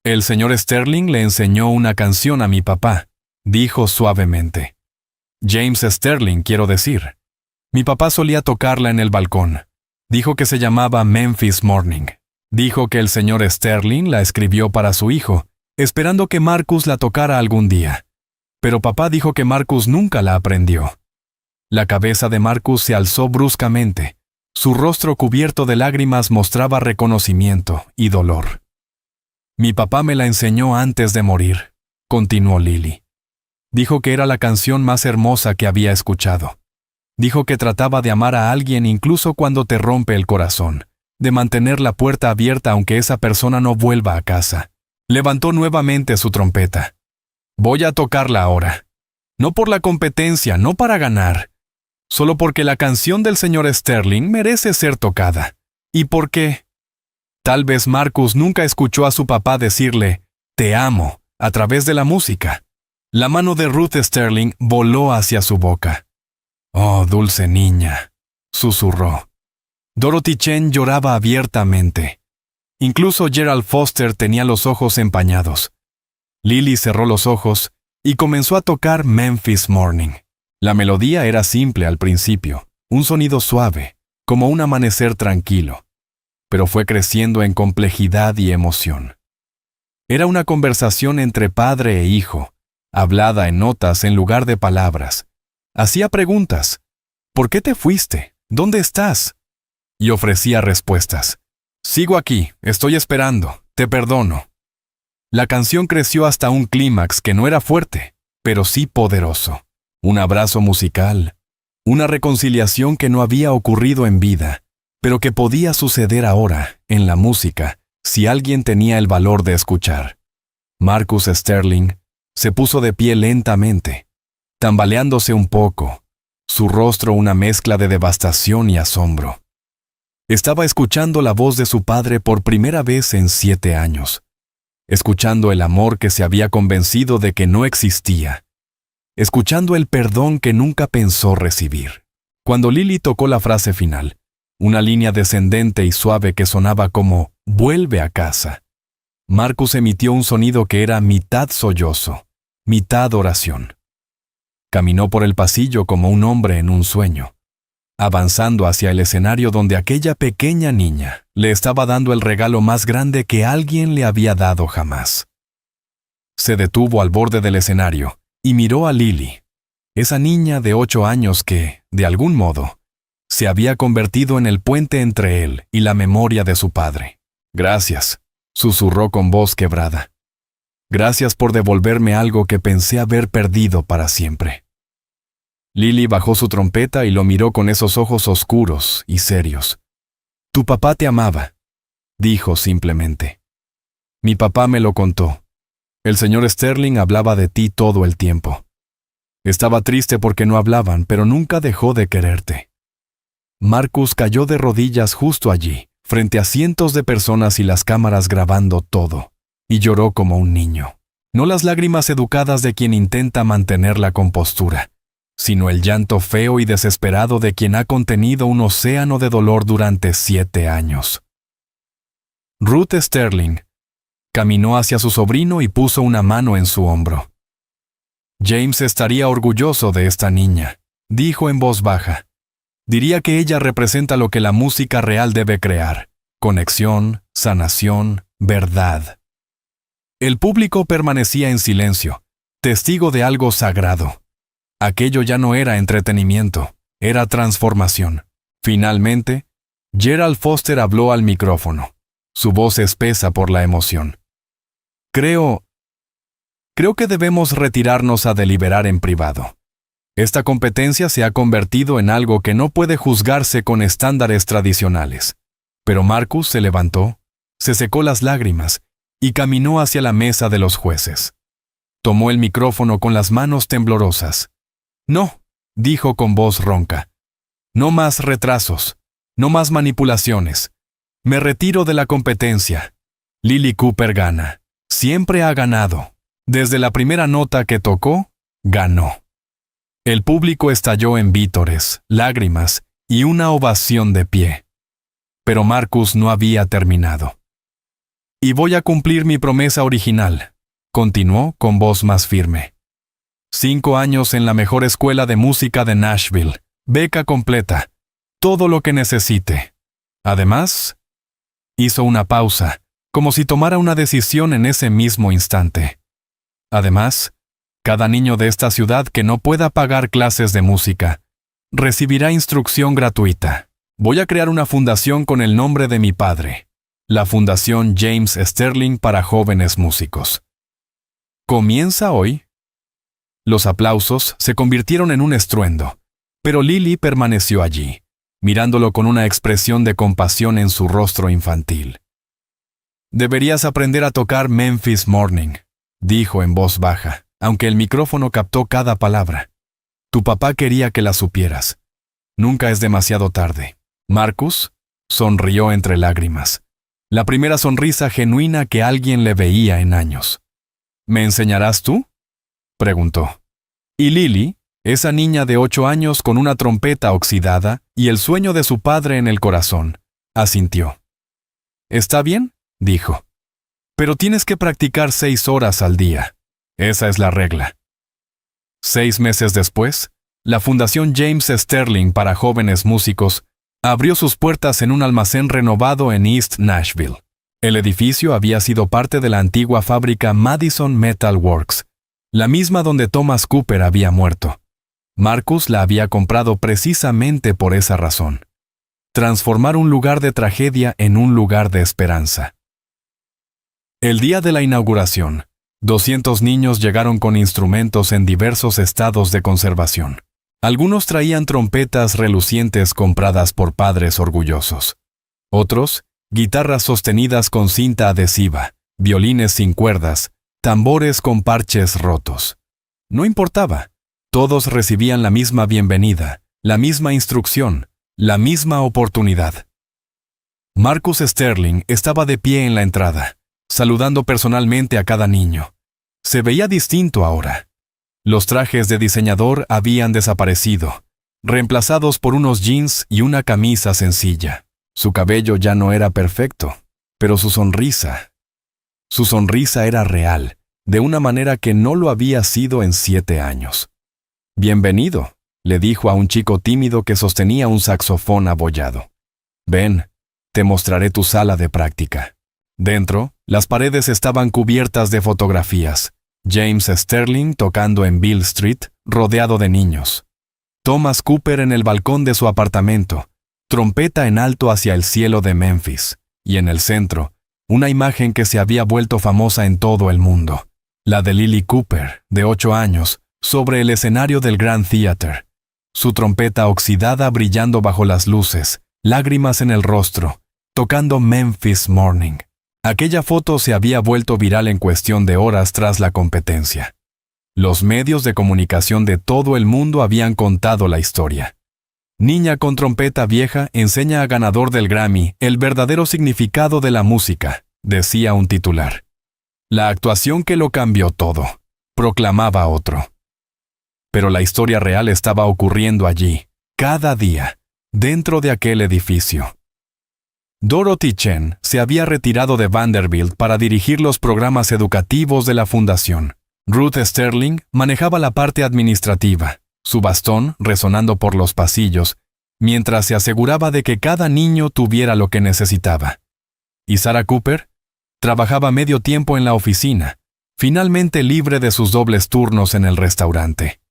El señor Sterling le enseñó una canción a mi papá, dijo suavemente. James Sterling, quiero decir. Mi papá solía tocarla en el balcón. Dijo que se llamaba Memphis Morning. Dijo que el señor Sterling la escribió para su hijo, esperando que Marcus la tocara algún día. Pero papá dijo que Marcus nunca la aprendió. La cabeza de Marcus se alzó bruscamente. Su rostro cubierto de lágrimas mostraba reconocimiento y dolor. Mi papá me la enseñó antes de morir, continuó Lily. Dijo que era la canción más hermosa que había escuchado. Dijo que trataba de amar a alguien incluso cuando te rompe el corazón, de mantener la puerta abierta aunque esa persona no vuelva a casa. Levantó nuevamente su trompeta. Voy a tocarla ahora. No por la competencia, no para ganar. Solo porque la canción del señor Sterling merece ser tocada. ¿Y por qué? Tal vez Marcus nunca escuchó a su papá decirle, «Te amo», a través de la música. La mano de Ruth Sterling voló hacia su boca. «Oh, dulce niña», susurró. Dorothy Chen lloraba abiertamente. Incluso Gerald Foster tenía los ojos empañados. Lily cerró los ojos y comenzó a tocar Memphis Morning. La melodía era simple al principio, un sonido suave, como un amanecer tranquilo, pero fue creciendo en complejidad y emoción. Era una conversación entre padre e hijo, hablada en notas en lugar de palabras. Hacía preguntas. ¿Por qué te fuiste? ¿Dónde estás? Y ofrecía respuestas. Sigo aquí, estoy esperando, te perdono. La canción creció hasta un clímax que no era fuerte, pero sí poderoso. Un abrazo musical, una reconciliación que no había ocurrido en vida, pero que podía suceder ahora, en la música, si alguien tenía el valor de escuchar. Marcus Sterling se puso de pie lentamente, tambaleándose un poco, su rostro una mezcla de devastación y asombro. Estaba escuchando la voz de su padre por primera vez en 7 años, escuchando el amor que se había convencido de que no existía, escuchando el perdón que nunca pensó recibir. Cuando Lily tocó la frase final, una línea descendente y suave que sonaba como «vuelve a casa», Marcus emitió un sonido que era mitad sollozo, mitad oración. Caminó por el pasillo como un hombre en un sueño, avanzando hacia el escenario donde aquella pequeña niña le estaba dando el regalo más grande que alguien le había dado jamás. Se detuvo al borde del escenario y miró a Lily, esa niña de 8 años que, de algún modo, se había convertido en el puente entre él y la memoria de su padre. «Gracias», susurró con voz quebrada. «Gracias por devolverme algo que pensé haber perdido para siempre». Lily bajó su trompeta y lo miró con esos ojos oscuros y serios. «Tu papá te amaba», dijo simplemente. «Mi papá me lo contó. El señor Sterling hablaba de ti todo el tiempo. Estaba triste porque no hablaban, pero nunca dejó de quererte». Marcus cayó de rodillas justo allí, frente a cientos de personas y las cámaras grabando todo. y lloró como un niño. No las lágrimas educadas de quien intenta mantener la compostura, sino el llanto feo y desesperado de quien ha contenido un océano de dolor durante 7 años. Ruth Sterling caminó hacia su sobrino y puso una mano en su hombro. James estaría orgulloso de esta niña, dijo en voz baja. Diría que ella representa lo que la música real debe crear: conexión, sanación, verdad. El público permanecía en silencio, testigo de algo sagrado. Aquello ya no era entretenimiento, era transformación. Finalmente, Gerald Foster habló al micrófono, su voz espesa por la emoción. Creo que debemos retirarnos a deliberar en privado. Esta competencia se ha convertido en algo que no puede juzgarse con estándares tradicionales. Pero Marcus se levantó, se secó las lágrimas y caminó hacia la mesa de los jueces. Tomó el micrófono con las manos temblorosas. «No», dijo con voz ronca. «No más retrasos, no más manipulaciones. Me retiro de la competencia. Lily Cooper gana. Siempre ha ganado. Desde la primera nota que tocó, ganó». El público estalló en vítores, lágrimas y una ovación de pie. Pero Marcus no había terminado. «Y voy a cumplir mi promesa original», continuó con voz más firme. 5 años en la mejor escuela de música de Nashville, beca completa, todo lo que necesite. Además, hizo una pausa, como si tomara una decisión en ese mismo instante. Además, cada niño de esta ciudad que no pueda pagar clases de música recibirá instrucción gratuita. Voy a crear una fundación con el nombre de mi padre, la Fundación James Sterling para jóvenes músicos. ¿Comienza hoy? Los aplausos se convirtieron en un estruendo, pero Lily permaneció allí, mirándolo con una expresión de compasión en su rostro infantil. «Deberías aprender a tocar Memphis Morning», dijo en voz baja, aunque el micrófono captó cada palabra. «Tu papá quería que la supieras. Nunca es demasiado tarde». Marcus sonrió entre lágrimas, la primera sonrisa genuina que alguien le veía en años. «¿Me enseñarás tú?», preguntó. Y Lily, esa niña de 8 años con una trompeta oxidada y el sueño de su padre en el corazón, asintió. «Está bien», dijo. «Pero tienes que practicar 6 horas al día. Esa es la regla». 6 meses después, la Fundación James Sterling para jóvenes músicos abrió sus puertas en un almacén renovado en East Nashville. El edificio había sido parte de la antigua fábrica Madison Metal Works, la misma donde Thomas Cooper había muerto. Marcus la había comprado precisamente por esa razón: transformar un lugar de tragedia en un lugar de esperanza. El día de la inauguración, 200 niños llegaron con instrumentos en diversos estados de conservación. Algunos traían trompetas relucientes compradas por padres orgullosos. Otros, guitarras sostenidas con cinta adhesiva, violines sin cuerdas, tambores con parches rotos. No importaba, todos recibían la misma bienvenida, la misma instrucción, la misma oportunidad. Marcus Sterling estaba de pie en la entrada, saludando personalmente a cada niño. Se veía distinto ahora. Los trajes de diseñador habían desaparecido, reemplazados por unos jeans y una camisa sencilla. Su cabello ya no era perfecto, pero su sonrisa era real, de una manera que no lo había sido en 7 años. «Bienvenido», le dijo a un chico tímido que sostenía un saxofón abollado. «Ven, te mostraré tu sala de práctica». Dentro, las paredes estaban cubiertas de fotografías. James Sterling tocando en Beale Street, rodeado de niños. Thomas Cooper en el balcón de su apartamento, trompeta en alto hacia el cielo de Memphis. Y en el centro, una imagen que se había vuelto famosa en todo el mundo. La de Lily Cooper, de 8 años, sobre el escenario del Grand Theater. Su trompeta oxidada brillando bajo las luces, lágrimas en el rostro, tocando Memphis Morning. Aquella foto se había vuelto viral en cuestión de horas tras la competencia. Los medios de comunicación de todo el mundo habían contado la historia. «Niña con trompeta vieja enseña a ganador del Grammy el verdadero significado de la música», decía un titular. La actuación que lo cambió todo, proclamaba otro. Pero la historia real estaba ocurriendo allí, cada día, dentro de aquel edificio. Dorothy Chen se había retirado de Vanderbilt para dirigir los programas educativos de la fundación. Ruth Sterling manejaba la parte administrativa, su bastón resonando por los pasillos, mientras se aseguraba de que cada niño tuviera lo que necesitaba. Y Sarah Cooper trabajaba medio tiempo en la oficina, finalmente libre de sus dobles turnos en el restaurante.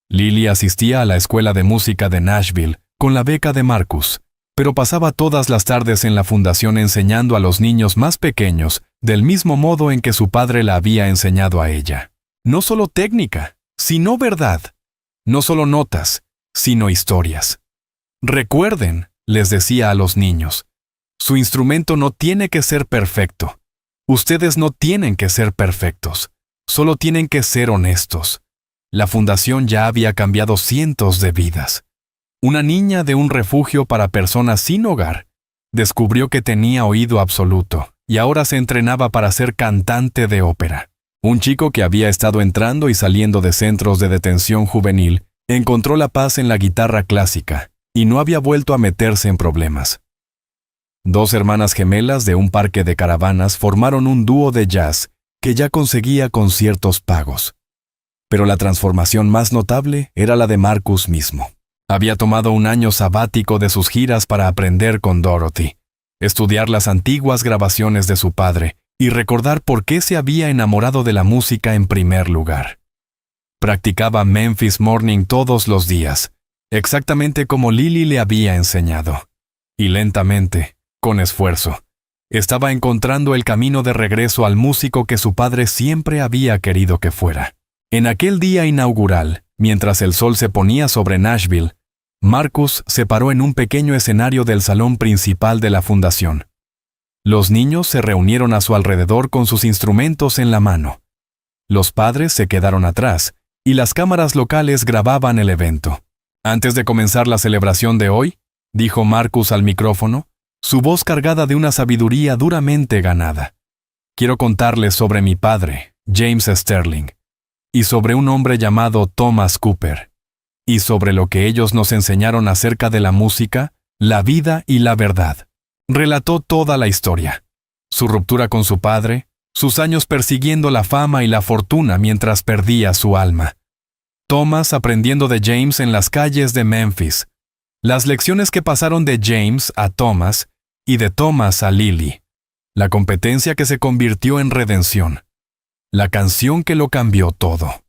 Lily asistía a la escuela de música de Nashville con la beca de Marcus, pero pasaba todas las tardes en la fundación enseñando a los niños más pequeños del mismo modo en que su padre la había enseñado a ella. No solo técnica, sino verdad. No solo notas, sino historias. Recuerden, les decía a los niños, su instrumento no tiene que ser perfecto. Ustedes no tienen que ser perfectos, solo tienen que ser honestos. La fundación ya había cambiado cientos de vidas. Una niña de un refugio para personas sin hogar descubrió que tenía oído absoluto y ahora se entrenaba para ser cantante de ópera. Un chico que había estado entrando y saliendo de centros de detención juvenil encontró la paz en la guitarra clásica y no había vuelto a meterse en problemas. 2 hermanas gemelas de un parque de caravanas formaron un dúo de jazz que ya conseguía conciertos pagos. Pero la transformación más notable era la de Marcus mismo. Había tomado un año sabático de sus giras para aprender con Dorothy, estudiar las antiguas grabaciones de su padre y recordar por qué se había enamorado de la música en primer lugar. Practicaba Memphis Morning todos los días, exactamente como Lily le había enseñado. Y lentamente, con esfuerzo, estaba encontrando el camino de regreso al músico que su padre siempre había querido que fuera. En aquel día inaugural, mientras el sol se ponía sobre Nashville, Marcus se paró en un pequeño escenario del salón principal de la fundación. Los niños se reunieron a su alrededor con sus instrumentos en la mano. Los padres se quedaron atrás, y las cámaras locales grababan el evento. Antes de comenzar la celebración de hoy, dijo Marcus al micrófono, su voz cargada de una sabiduría duramente ganada. Quiero contarles sobre mi padre, James Sterling, y sobre un hombre llamado Thomas Cooper, y sobre lo que ellos nos enseñaron acerca de la música, la vida y la verdad. Relató toda la historia, su ruptura con su padre, sus años persiguiendo la fama y la fortuna mientras perdía su alma. Thomas aprendiendo de James en las calles de Memphis, las lecciones que pasaron de James a Thomas y de Thomas a Lily, la competencia que se convirtió en redención, la canción que lo cambió todo.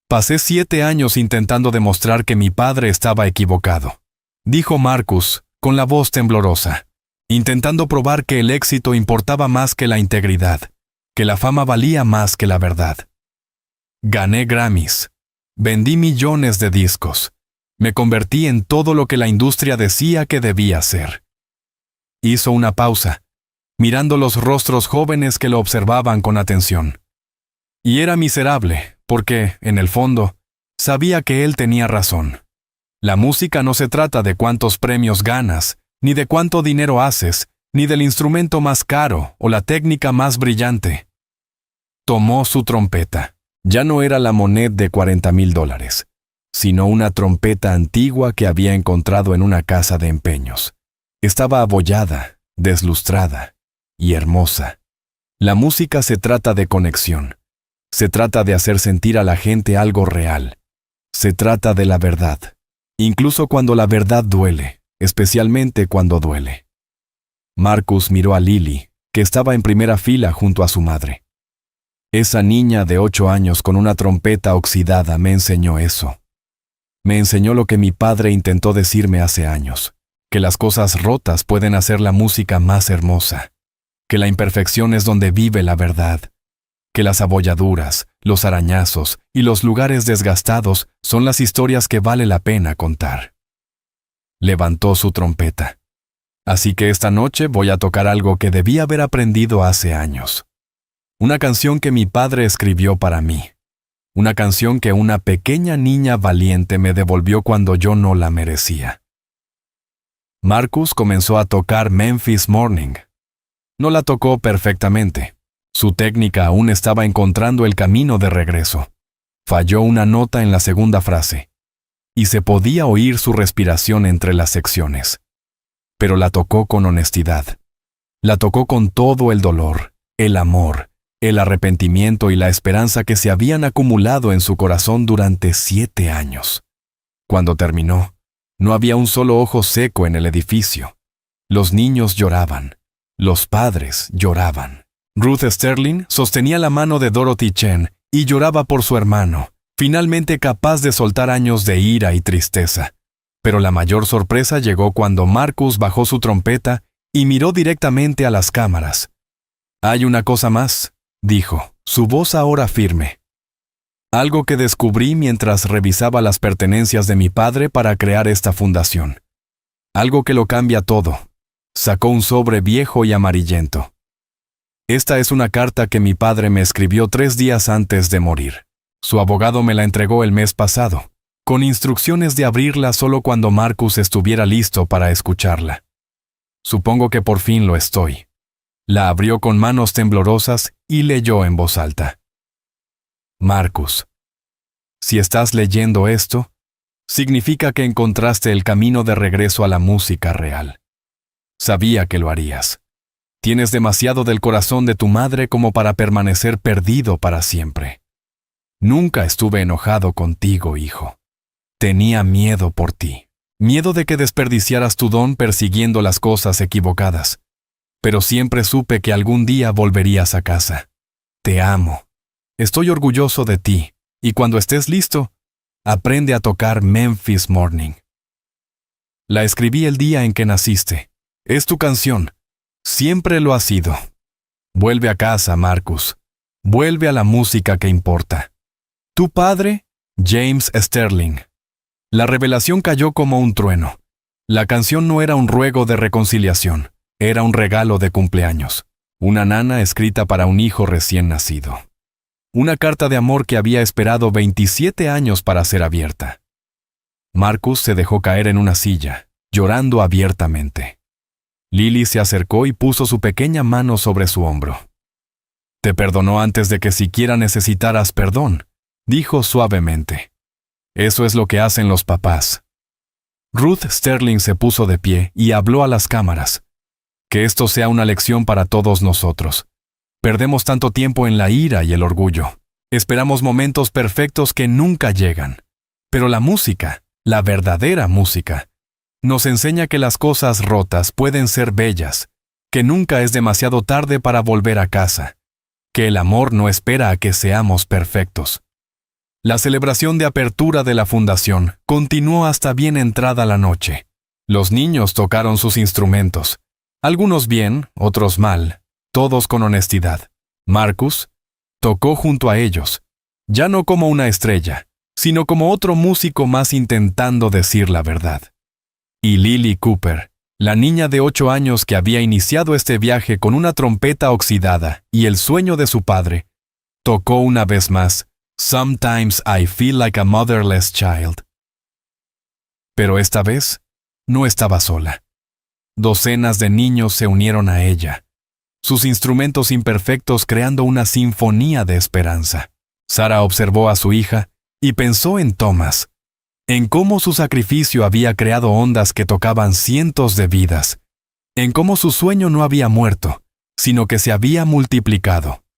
Pasé 7 años intentando demostrar que mi padre estaba equivocado, dijo Marcus con la voz temblorosa, intentando probar que el éxito importaba más que la integridad, que la fama valía más que la verdad. Gané Grammys, vendí millones de discos, me convertí en todo lo que la industria decía que debía ser. Hizo una pausa, mirando los rostros jóvenes que lo observaban con atención. Y era miserable, porque, en el fondo, sabía que él tenía razón. La música no se trata de cuántos premios ganas, ni de cuánto dinero haces, ni del instrumento más caro o la técnica más brillante. Tomó su trompeta. Ya no era la moneda de $40,000, sino una trompeta antigua que había encontrado en una casa de empeños. Estaba abollada, deslustrada y hermosa. La música se trata de conexión. Se trata de hacer sentir a la gente algo real. Se trata de la verdad, incluso cuando la verdad duele, especialmente cuando duele. Marcus miró a Lily, que estaba en primera fila junto a su madre. Esa niña de 8 años con una trompeta oxidada me enseñó eso. Me enseñó lo que mi padre intentó decirme hace años, que las cosas rotas pueden hacer la música más hermosa, que la imperfección es donde vive la verdad, que las abolladuras, los arañazos y los lugares desgastados son las historias que vale la pena contar. Levantó su trompeta. Así que esta noche voy a tocar algo que debí haber aprendido hace años. Una canción que mi padre escribió para mí. Una canción que una pequeña niña valiente me devolvió cuando yo no la merecía. Marcus comenzó a tocar Memphis Morning. No la tocó perfectamente. Su técnica aún estaba encontrando el camino de regreso. Falló una nota en la segunda frase, y se podía oír su respiración entre las secciones. Pero la tocó con honestidad. La tocó con todo el dolor, el amor, el arrepentimiento y la esperanza que se habían acumulado en su corazón durante 7 años. Cuando terminó, no había un solo ojo seco en el edificio. Los niños lloraban. Los padres lloraban. Ruth Sterling sostenía la mano de Dorothy Chen y lloraba por su hermano, finalmente capaz de soltar años de ira y tristeza. Pero la mayor sorpresa llegó cuando Marcus bajó su trompeta y miró directamente a las cámaras. «Hay una cosa más», dijo, su voz ahora firme. «Algo que descubrí mientras revisaba las pertenencias de mi padre para crear esta fundación. Algo que lo cambia todo». Sacó un sobre viejo y amarillento. «Esta es una carta que mi padre me escribió 3 días antes de morir. Su abogado me la entregó el mes pasado, con instrucciones de abrirla solo cuando Marcus estuviera listo para escucharla. Supongo que por fin lo estoy». La abrió con manos temblorosas y leyó en voz alta. «Marcus, si estás leyendo esto, significa que encontraste el camino de regreso a la música real. Sabía que lo harías. Tienes demasiado del corazón de tu madre como para permanecer perdido para siempre. Nunca estuve enojado contigo, hijo. Tenía miedo por ti. Miedo de que desperdiciaras tu don persiguiendo las cosas equivocadas. Pero siempre supe que algún día volverías a casa. Te amo. Estoy orgulloso de ti, y cuando estés listo, aprende a tocar Memphis Morning. La escribí el día en que naciste. Es tu canción. Siempre lo ha sido. Vuelve a casa, Marcus. Vuelve a la música que importa. Tu padre, James Sterling». La revelación cayó como un trueno. La canción no era un ruego de reconciliación, era un regalo de cumpleaños. Una nana escrita para un hijo recién nacido. Una carta de amor que había esperado 27 años para ser abierta. Marcus se dejó caer en una silla, llorando abiertamente. Lily se acercó y puso su pequeña mano sobre su hombro. «Te perdonó antes de que siquiera necesitaras perdón», dijo suavemente. «Eso es lo que hacen los papás». Ruth Sterling se puso de pie y habló a las cámaras. «Que esto sea una lección para todos nosotros. Perdemos tanto tiempo en la ira y el orgullo. Esperamos momentos perfectos que nunca llegan. Pero la música, la verdadera música, nos enseña que las cosas rotas pueden ser bellas, que nunca es demasiado tarde para volver a casa, que el amor no espera a que seamos perfectos». La celebración de apertura de la fundación continuó hasta bien entrada la noche. Los niños tocaron sus instrumentos, algunos bien, otros mal, todos con honestidad. Marcus tocó junto a ellos, ya no como una estrella, sino como otro músico más intentando decir la verdad. Y Lily Cooper, la niña de 8 años que había iniciado este viaje con una trompeta oxidada y el sueño de su padre, tocó una vez más Sometimes I Feel Like a Motherless Child. Pero esta vez no estaba sola. Docenas de niños se unieron a ella, sus instrumentos imperfectos creando una sinfonía de esperanza. Sarah observó a su hija y pensó en Thomas, en cómo su sacrificio había creado ondas que tocaban cientos de vidas, en cómo su sueño no había muerto, sino que se había multiplicado.